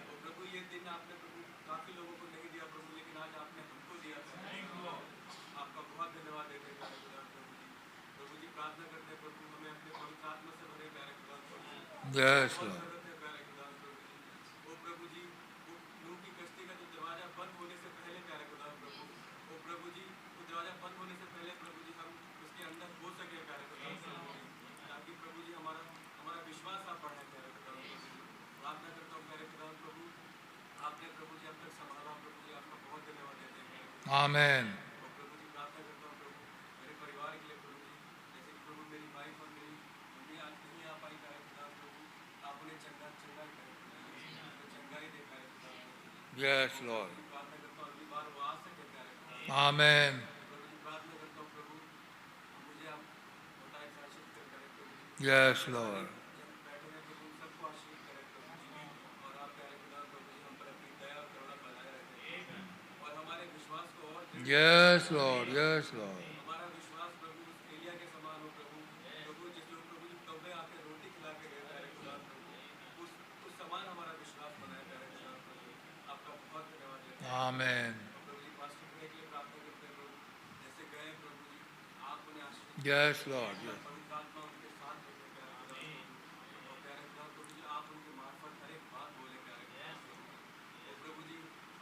Yes, Lord. Amen. Yes, Lord. Amen. Yes, Lord. Yes, Lord. Yes, Lord. आमेन। प्रभु जी pastor भैया के लिए प्रार्थना करते हैं प्रभु, जैसे गए प्रभु जी आप उन्हें आशीष यस लॉर्ड, यस पवित्र आत्मा उनके साथ लेके प्यारे खुदा और प्यारे खुदा प्रभु जी आप उनके मार्फत हर एक बात बोले प्यारे खुदा और प्रभु जी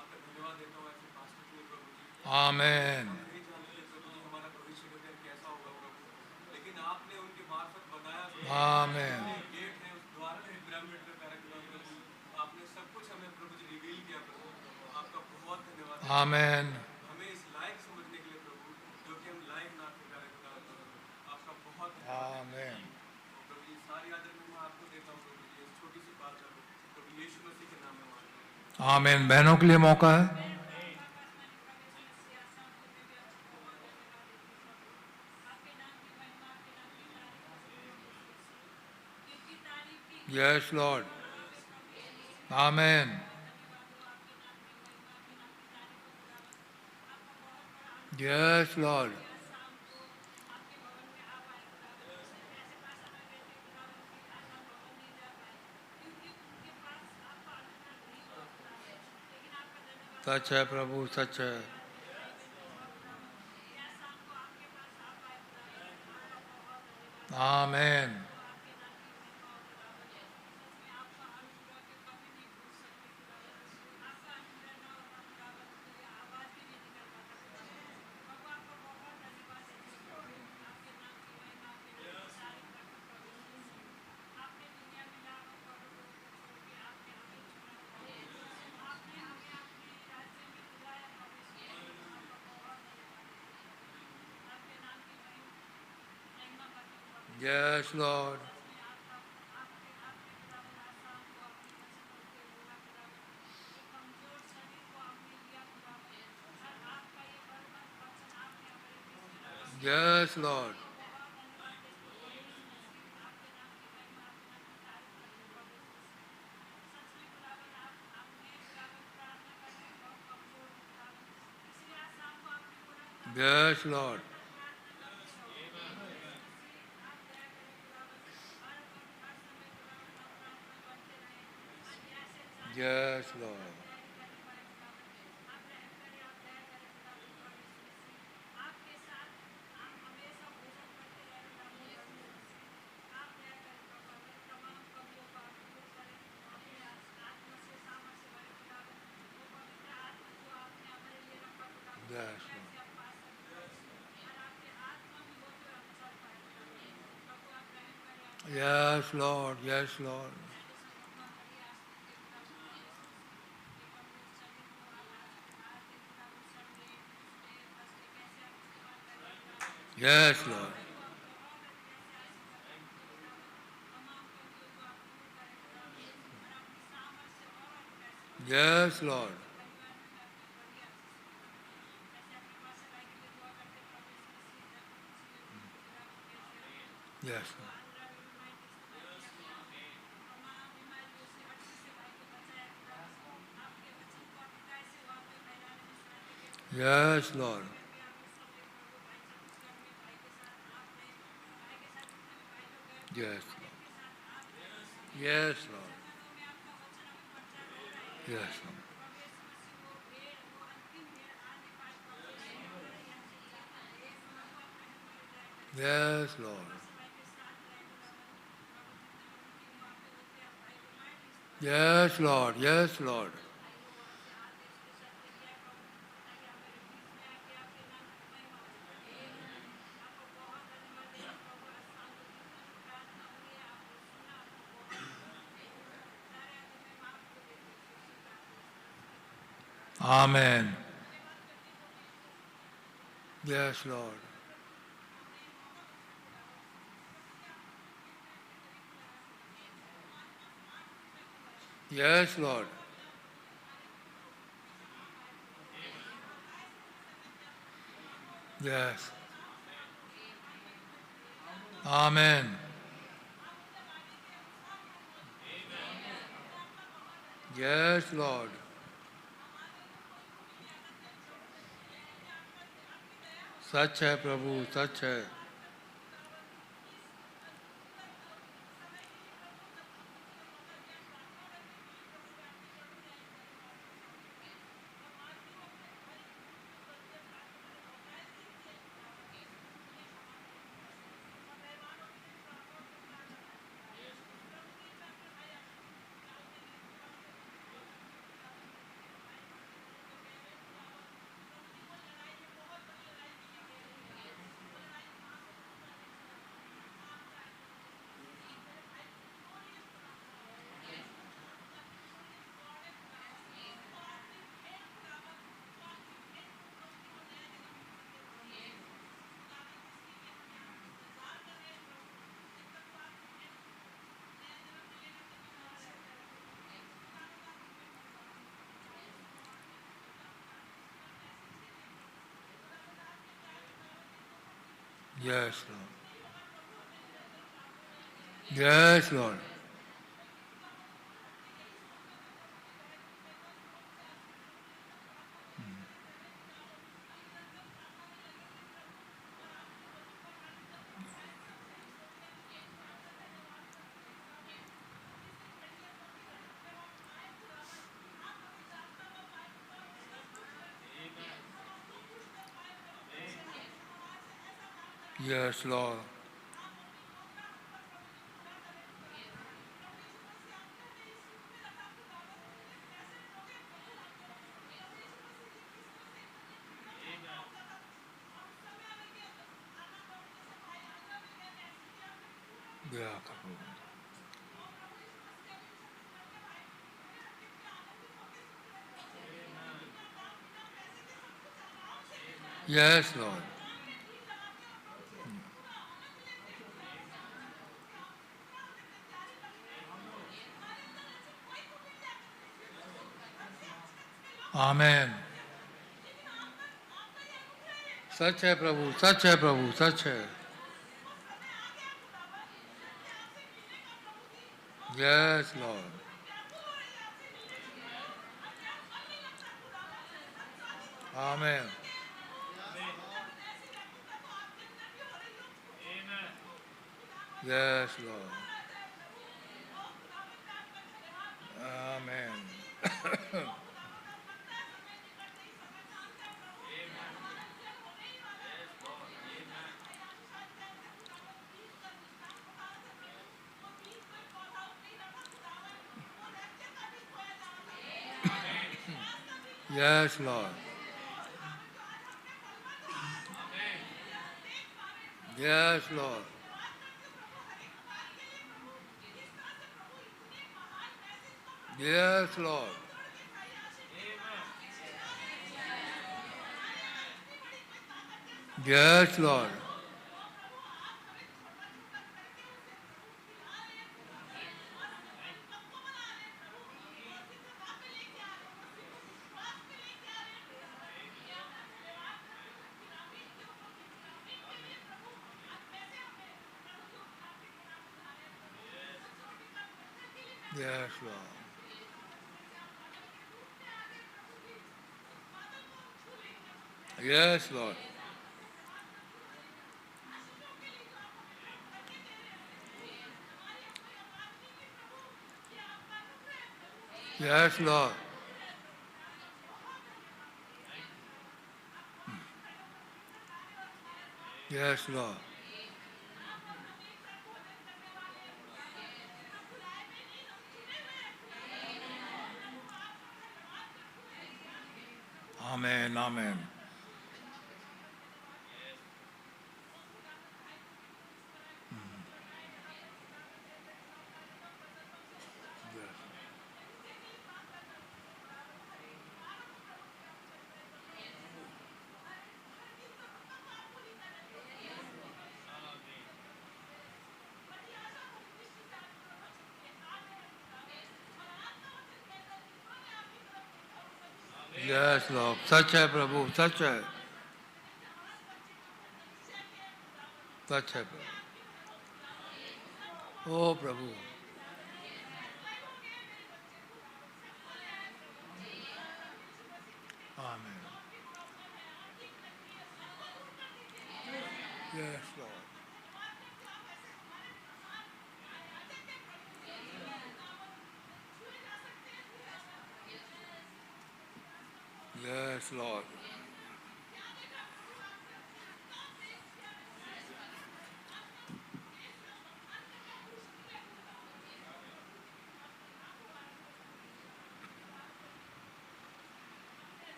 आपका धन्यवाद देता हूँ ऐसे पास्टर के लिए प्रभु जी। आमेन, हम नहीं जानते प्रभु जी हमारा भविष्य का दिन कैसा होगा प्रभु, लेकिन आपने उनके मार्फत बताया आमेन, गेट है उस द्वार पे पिरामिड में प्यारे खुदा प्रभु आपने सब कुछ हमें प्रभु जी रिवील किया प्रभु, आपका बहुत धन्यवाद। आमेन, हमें इस लायक समझने के लिए प्रभु जो कि हम लायक ना थे प्यारे खुदा आपका बहुत धन्यवाद। आमेन। प्रभु जी सारी आदर मैं आपको देता हूँ प्रभु जी, इस छोटी सी बात का प्रभु यीशु मसीह के नाम में मांगता हूँ। आमेन। बहनों के लिए मौका है। यस लॉर्ड, आमेन, यस लॉर्ड, सच है प्रभु, सच है। आमेन, yes Lord, yes Lord, yes Lord, yes Lord, yes Lord, yes Lord, yes Lord, yes Lord, yes yes Lord, yes yes Lord, yes yes Lord, yes Lord, yes Lord, आमेन, yes Lord, yes Lord, yes आमेन, yes Lord, सच है प्रभु, सच है। Yes, Lord. Yes, Lord. Yes, Lord. Yeah, Prabhu. Yes, Lord. आमेन। सच है प्रभु, सच है प्रभु, सच है। Yes, Lord. Amen. Yes, Lord. Amen. Yes, Lord. Yes, Lord. Yes, Lord. Yes, Lord. Yes, Lord. Yes, Lord. Yes, Lord. Yes, Lord. Amen. Amen. Yes, Lord. सच है प्रभु, सच है। सच है प्रभु। ओ प्रभु। Amen. Yes, Lord. Yes, Lord.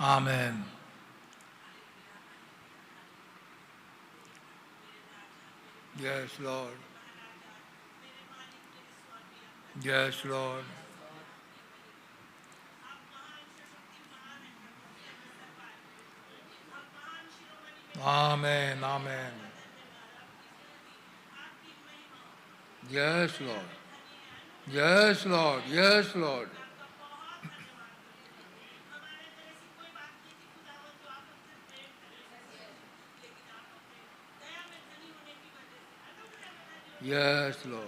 Amen. Yes, Lord. Yes, Lord. Amen. Amen. Yes, Lord. Yes, Lord. Yes, Lord. Yes, Lord.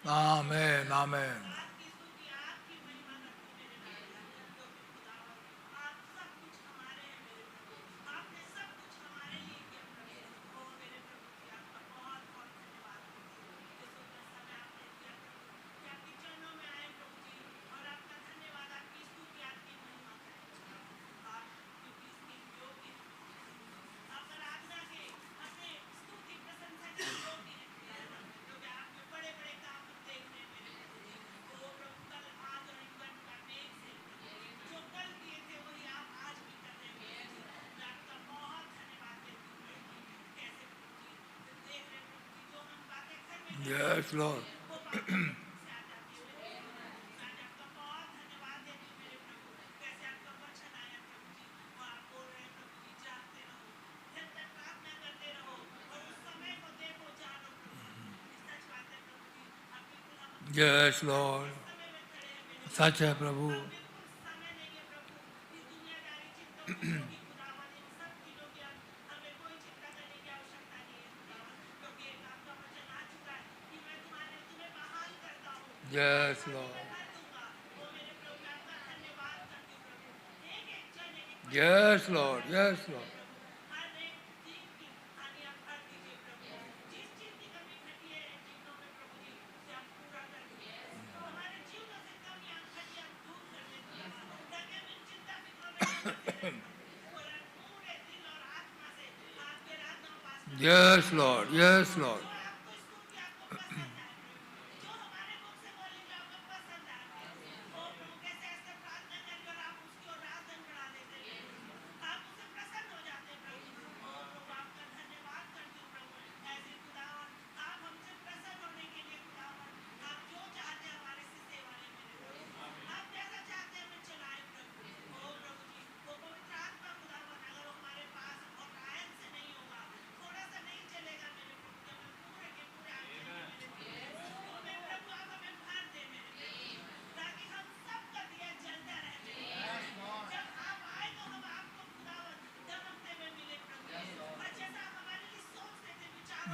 Amen. Amen. Yes, Lord. Yes, Lord. सच है प्रभु. Yes, Lord. Yes, Lord. Yes, Lord. Yes, Lord. Yes, Lord.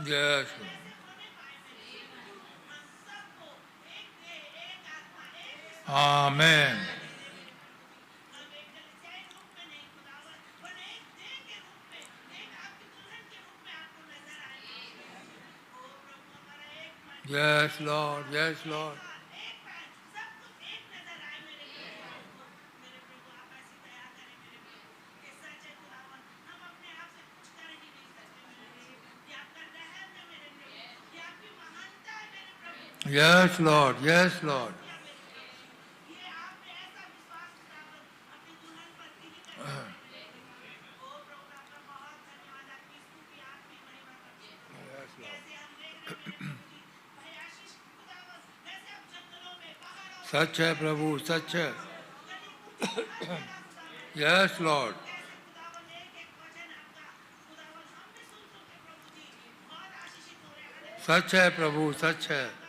Yes, Lord. Amen. Yes, Lord. Yes, Lord. Yes, Lord. Yes, Lord. सच है प्रभु, सच है. Yes, Lord. सच है प्रभु, सच है.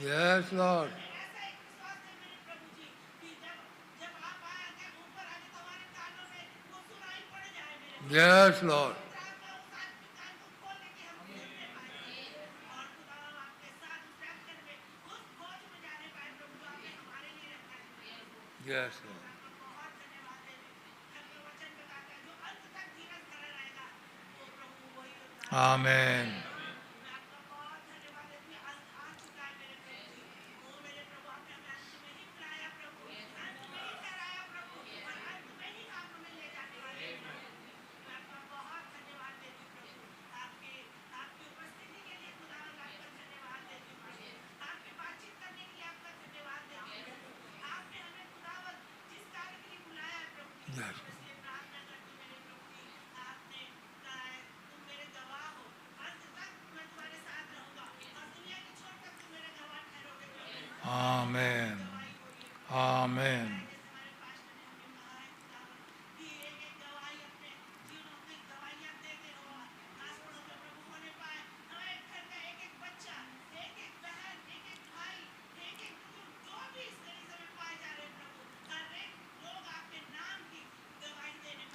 Yes, Lord. Yes, Lord. Yes, Lord. Amen. Yes. Amen. Amen.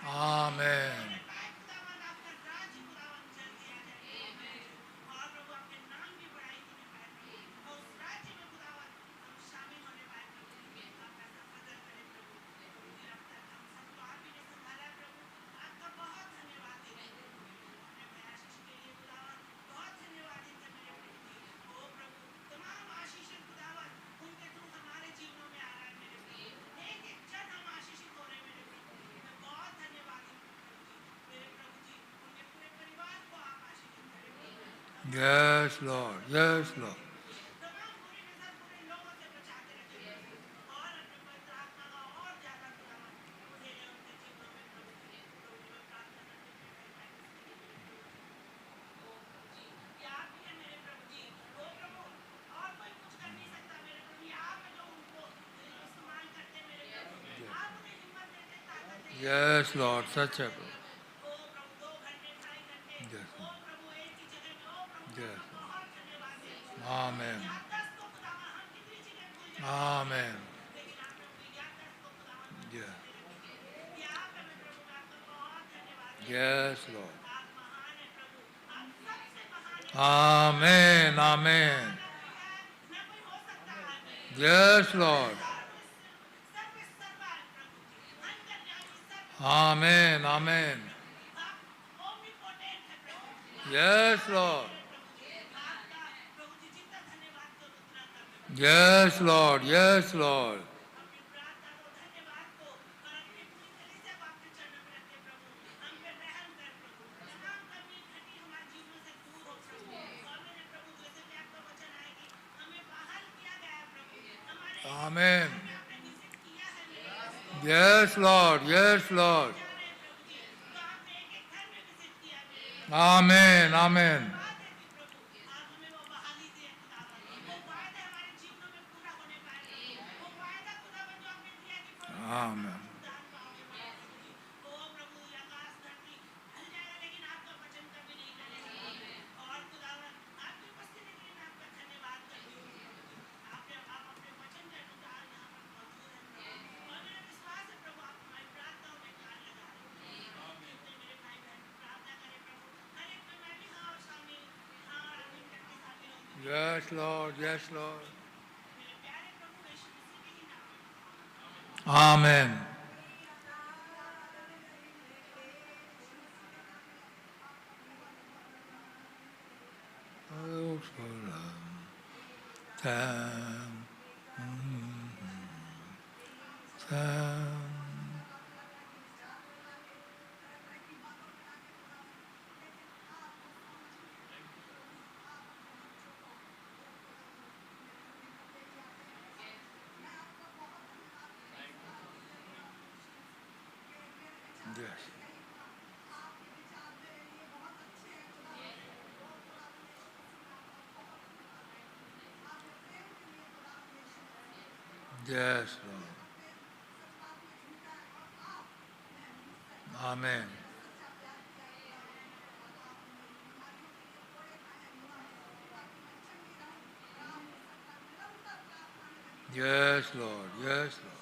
Amen. Yes, Lord. Yes, Lord. Yes, Lord. Such a. Yes. Yes. Amen. Amen. Yes. Yes, Lord. Amen. Amen. Yes, Lord. Amen. Amen. Yes, Lord. Yes, Lord. Yes, Lord. Amen. Yes, Lord. Yes, Lord. Amen. Amen. Amen. Yes, Lord. Yes, Lord. Amen. Oh, for love. Time. Time. Yes. Yes, Lord. Amen. Yes, Lord. Yes, Lord.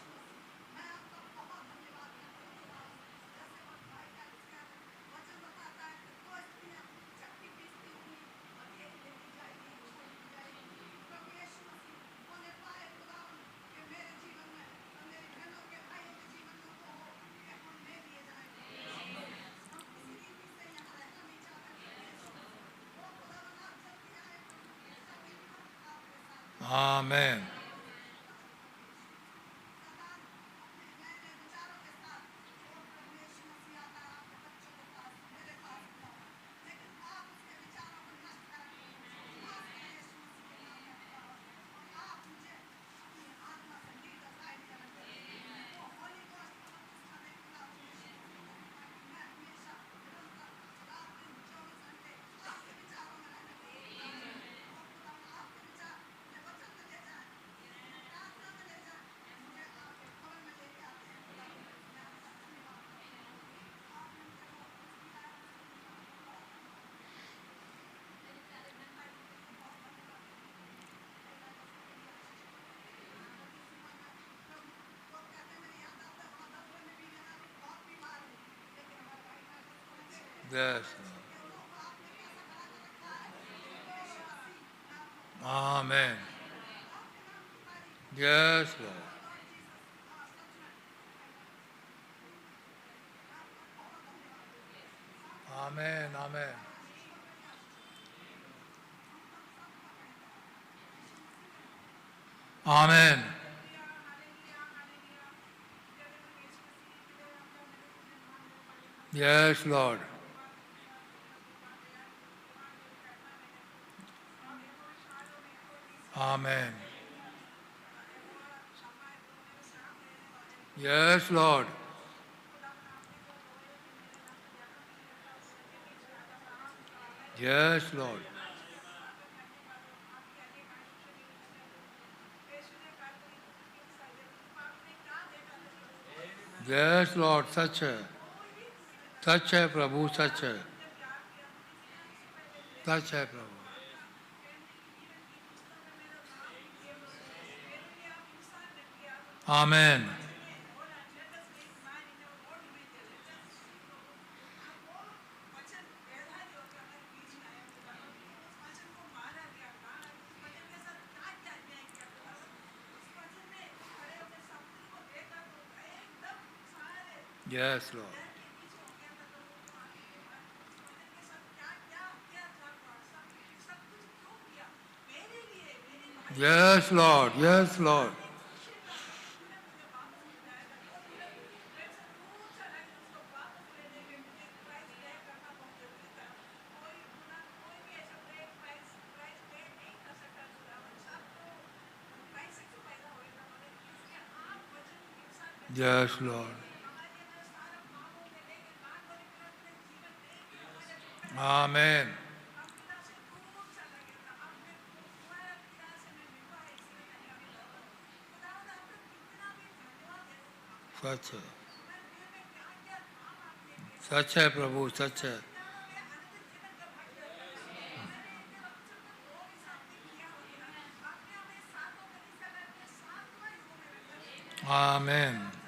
Amen. Yes. Amen. Yes, Lord. Amen. Amen. Amen. Yes, Lord. Amen. Yes, Lord. Yes, Lord. Yes, Lord. सच है, सच है प्रभु, सच है, सच है प्रभु. Amen. Yes, Lord. Yes, Lord. Yes, Lord. Yes, Lord. Amen. सच है, सच है प्रभु, सच है. Amen.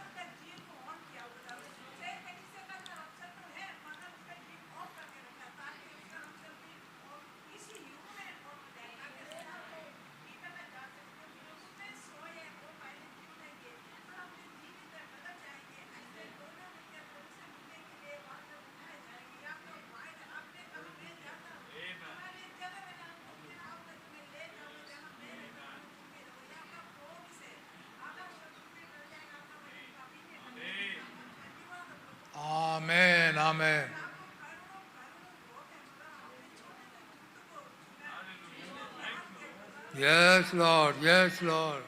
Amen. Amen. Yes, Lord. Yes, Lord.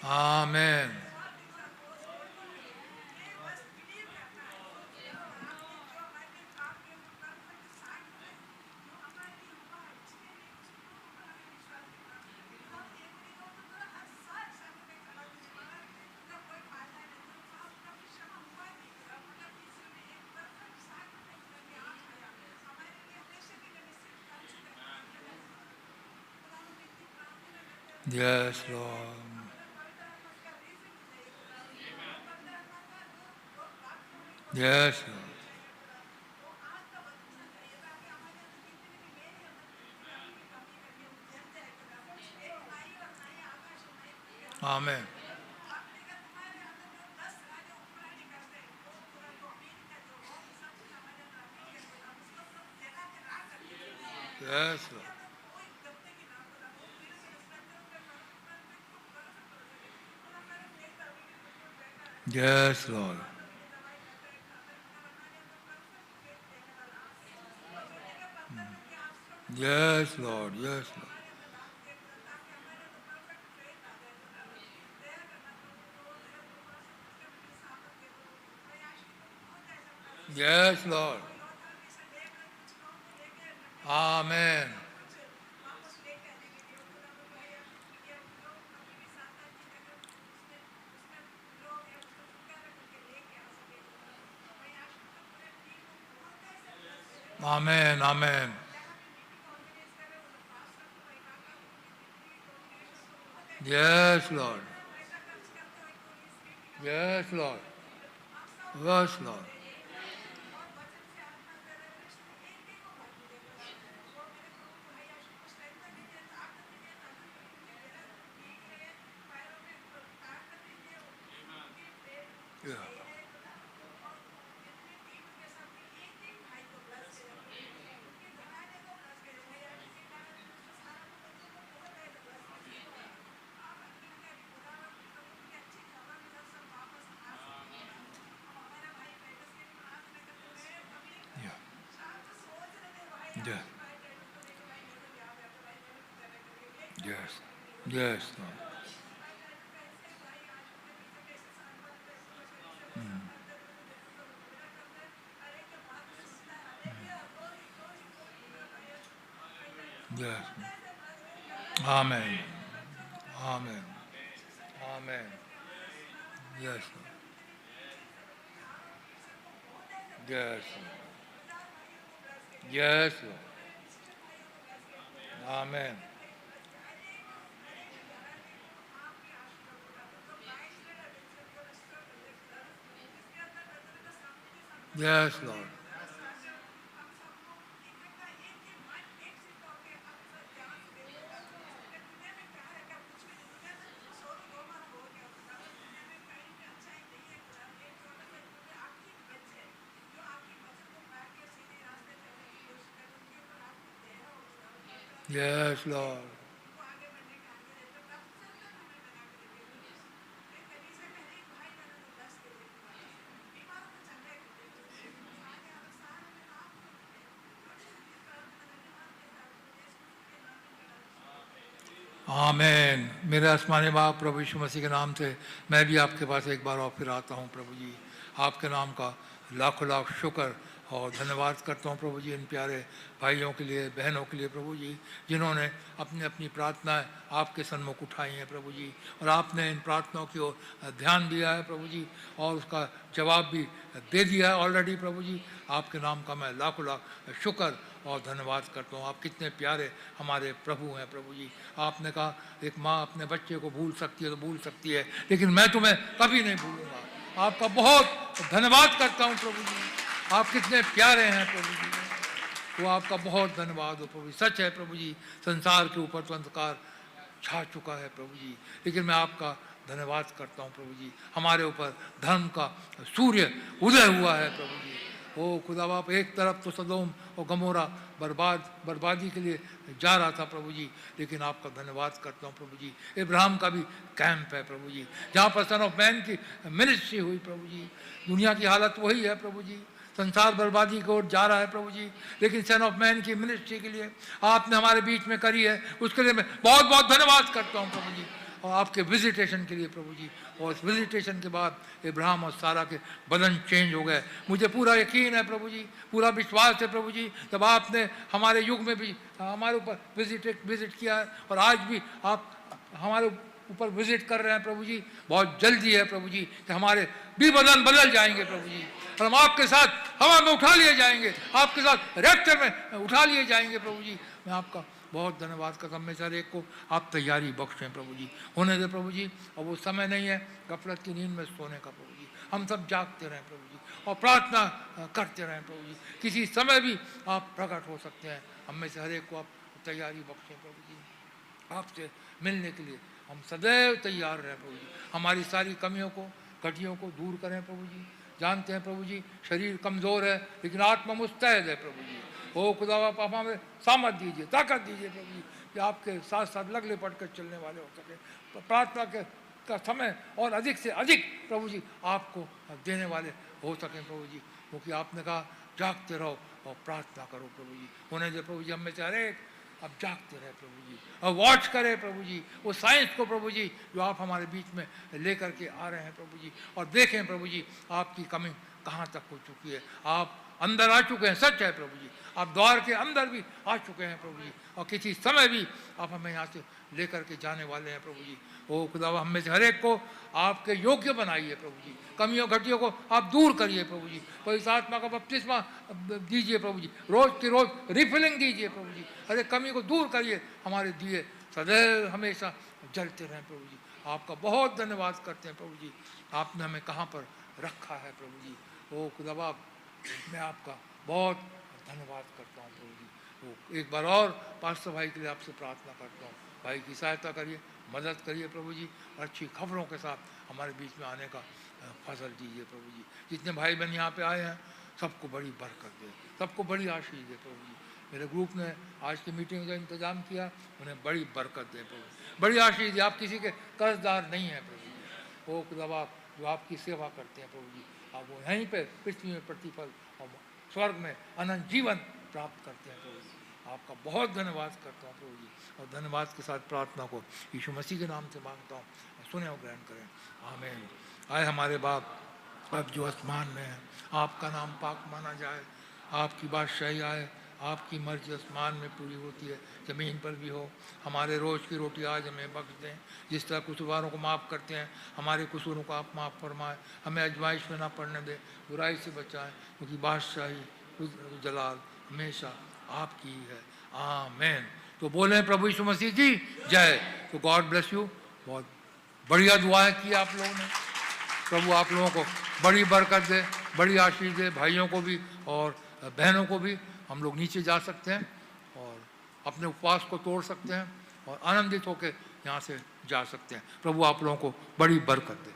Amen. Yes, Lord. Yes, Lord. Amen. Yes, Lord. Yes, Lord. Yes, Lord. Yes, Lord. Yes, Lord. Amen. Amen. Amen. Yes, Lord. Yes, Lord. Yes, Lord. Yeah. Yeah. Yeah. Yes. Yes, Lord. Yes. Amen. Amen. Amen. Yes, Lord. Yes, Lord. Yes, Lord. Amen. Yes, Lord. Yes, Lord. आमेन। मेरे आसमानी बाप प्रभु यीशु मसीह के नाम से मैं भी आपके पास एक बार और फिर आता हूँ प्रभु जी। आपके नाम का लाखों लाख शुक्र और धन्यवाद करता हूँ प्रभु जी इन प्यारे भाइयों के लिए, बहनों के लिए प्रभु जी, जिन्होंने अपनी अपनी प्रार्थनाएं आपके सन्मुख उठाई हैं प्रभु जी, और आपने इन प्रार्थनाओं की ओर ध्यान दिया है प्रभु जी, और उसका जवाब भी दे दिया है ऑलरेडी प्रभु जी। आपके नाम का मैं लाखों लाख शुक्र और धन्यवाद करता हूँ। आप कितने प्यारे हमारे प्रभु हैं प्रभु जी। आपने कहा एक माँ अपने बच्चे को भूल सकती है तो भूल सकती है, लेकिन मैं तुम्हें कभी नहीं भूलूंगा। आपका बहुत धन्यवाद करता हूँ प्रभु जी। आप कितने प्यारे हैं प्रभु जी, तो आपका बहुत धन्यवाद हो प्रभु जी। सच है प्रभु जी, संसार के ऊपर तो अंधकार छा चुका है प्रभु जी, लेकिन मैं आपका धन्यवाद करता हूँ प्रभु जी। हमारे ऊपर धर्म का सूर्य उदय हुआ है प्रभु जी। ओ खुदा बाप, एक तरफ तो सदोम और गमोरा बर्बादी के लिए जा रहा था प्रभु जी, लेकिन आपका धन्यवाद करता हूँ प्रभु जी। इब्राहिम का भी कैंप है प्रभु जी, जहाँ पर सन ऑफ मैन की मिनिस्ट्री हुई प्रभु जी। दुनिया की हालत वही है प्रभु जी, संसार बर्बादी की ओर जा रहा है प्रभु जी, लेकिन सन ऑफ मैन की मिनिस्ट्री के लिए आपने हमारे बीच में करी है, उसके लिए मैं बहुत बहुत धन्यवाद करता हूँ प्रभु जी। और आपके विजिटेशन के लिए प्रभु जी, और उस विजिटेशन के बाद इब्राहिम और सारा के बदन चेंज हो गए। मुझे पूरा यकीन है प्रभु जी, पूरा विश्वास है प्रभु जी, जब आपने हमारे युग में भी हमारे ऊपर विजिट किया है, और आज भी आप हमारे ऊपर विजिट कर रहे हैं प्रभु जी। बहुत जल्दी है प्रभु जी कि हमारे भी बदन बदल जाएंगे प्रभु जी, और हम आपके साथ हवा में उठा लिए जाएंगे, आपके साथ रैप्चर में उठा लिए जाएंगे प्रभु जी। मैं आपका बहुत धन्यवाद करता हूँ। में से हर एक को आप तैयारी बख्शें प्रभु जी, होने दे प्रभु जी। और वो समय नहीं है गफलत की नींद में सोने का प्रभु जी, हम सब जागते रहें प्रभु जी और प्रार्थना करते रहें प्रभु जी। किसी समय भी आप प्रकट हो सकते हैं, हम में से हर एक को आप तैयारी बख्शें प्रभु जी। आपसे मिलने के लिए हम सदैव तैयार रहें प्रभु जी। हमारी सारी कमियों को घटियों को दूर करें प्रभु जी। जानते हैं प्रभु जी शरीर कमज़ोर है, लेकिन आत्मा मुस्तैद है प्रभु जी। ओ खुदा बाप, आप हमें सामर्थ दीजिए, ताकत दीजिए प्रभु जी, कि आपके साथ साथ लगले पट कर चलने वाले हो सके। प्रार्थना के का समय और अधिक से अधिक प्रभु जी आपको देने वाले हो सकें प्रभु जी, क्योंकि आपने कहा जागते रहो और प्रार्थना करो प्रभु जी। होने दे प्रभु जी, हम में से हर एक अब जागते रहे प्रभु जी, और वॉच करें प्रभु जी वो साइंस को प्रभु जी जो आप हमारे बीच में लेकर के आ रहे हैं प्रभु जी। और देखें प्रभु जी आपकी कमी कहाँ तक हो चुकी है। आप अंदर आ चुके हैं, सच है प्रभु जी, आप द्वार के अंदर भी आ चुके हैं प्रभु जी, और किसी समय भी आप हमें यहाँ से लेकर के जाने वाले हैं प्रभु जी। ओ खुदावा, हम में से हर एक को आपके योग्य बनाइए प्रभु जी। कमियों घटियों को आप दूर करिए प्रभु जी। पवित्र आत्मा का बपतिस्मा दीजिए प्रभु जी, रोज की रोज रिफिलिंग दीजिए प्रभु जी। हर एक कमी को दूर करिए, हमारे दिए सदैव हमेशा जलते रहें प्रभु जी। आपका बहुत धन्यवाद करते हैं प्रभु जी। आपने हमें कहाँ पर रखा है प्रभु जी। ओ खुदावा, मैं आपका बहुत धन्यवाद करता हूँ प्रभु जी। वो एक बार और पास्टर भाई के लिए आपसे प्रार्थना करता हूँ, भाई की सहायता करिए, मदद करिए प्रभु जी, और अच्छी खबरों के साथ हमारे बीच में आने का फजल दीजिए प्रभु जी। जितने भाई बहन यहाँ पे आए हैं सबको बड़ी बरकत दे, सबको बड़ी आशीष दे प्रभु जी। मेरे ग्रुप ने आज की मीटिंग का इंतजाम किया, उन्हें बड़ी बरकत दे प्रभु, बड़ी आशीष दे। आप किसी के कर्जदार नहीं हैं प्रभु जी। वो खुदावा जो आपकी सेवा करते हैं प्रभु जी, आप वो यहीं पे पृथ्वी में प्रतिफल और स्वर्ग में अनंत जीवन प्राप्त करते हैं प्रभु जी। आपका बहुत धन्यवाद करता हूँ प्रभु जी, और धन्यवाद के साथ प्रार्थना को यीशु मसीह के नाम से मांगता हूँ, सुने और ग्रहण करें, आमीन। आए हमारे बाप अब जो आसमान में है, आपका नाम पाक माना जाए, आपकी बादशाही आए, आपकी मर्जी आसमान में पूरी होती है ज़मीन पर भी हो। हमारे रोज़ की रोटी आज हमें बख्श दें, जिस तरह कसूरवारों को माफ़ करते हैं हमारे कसूरों को आप माफ़ फरमाएं। हमें आजमाइश में ना पड़ने दें, बुराई से बचाएं, क्योंकि बादशाही जलाल हमेशा आपकी ही है, आमीन। तो बोले प्रभु यीशु मसीह की जय। तो गॉड ब्लेस यू। बहुत बढ़िया दुआएं की आप लोगों ने। प्रभु आप लोगों को बड़ी बरकत दे, बड़ी आशीष दे, भाइयों को भी और बहनों को भी। हम लोग नीचे जा सकते हैं और अपने उपवास को तोड़ सकते हैं और आनंदित होकर यहाँ से जा सकते हैं। प्रभु आप लोगों को बड़ी बरकत दे।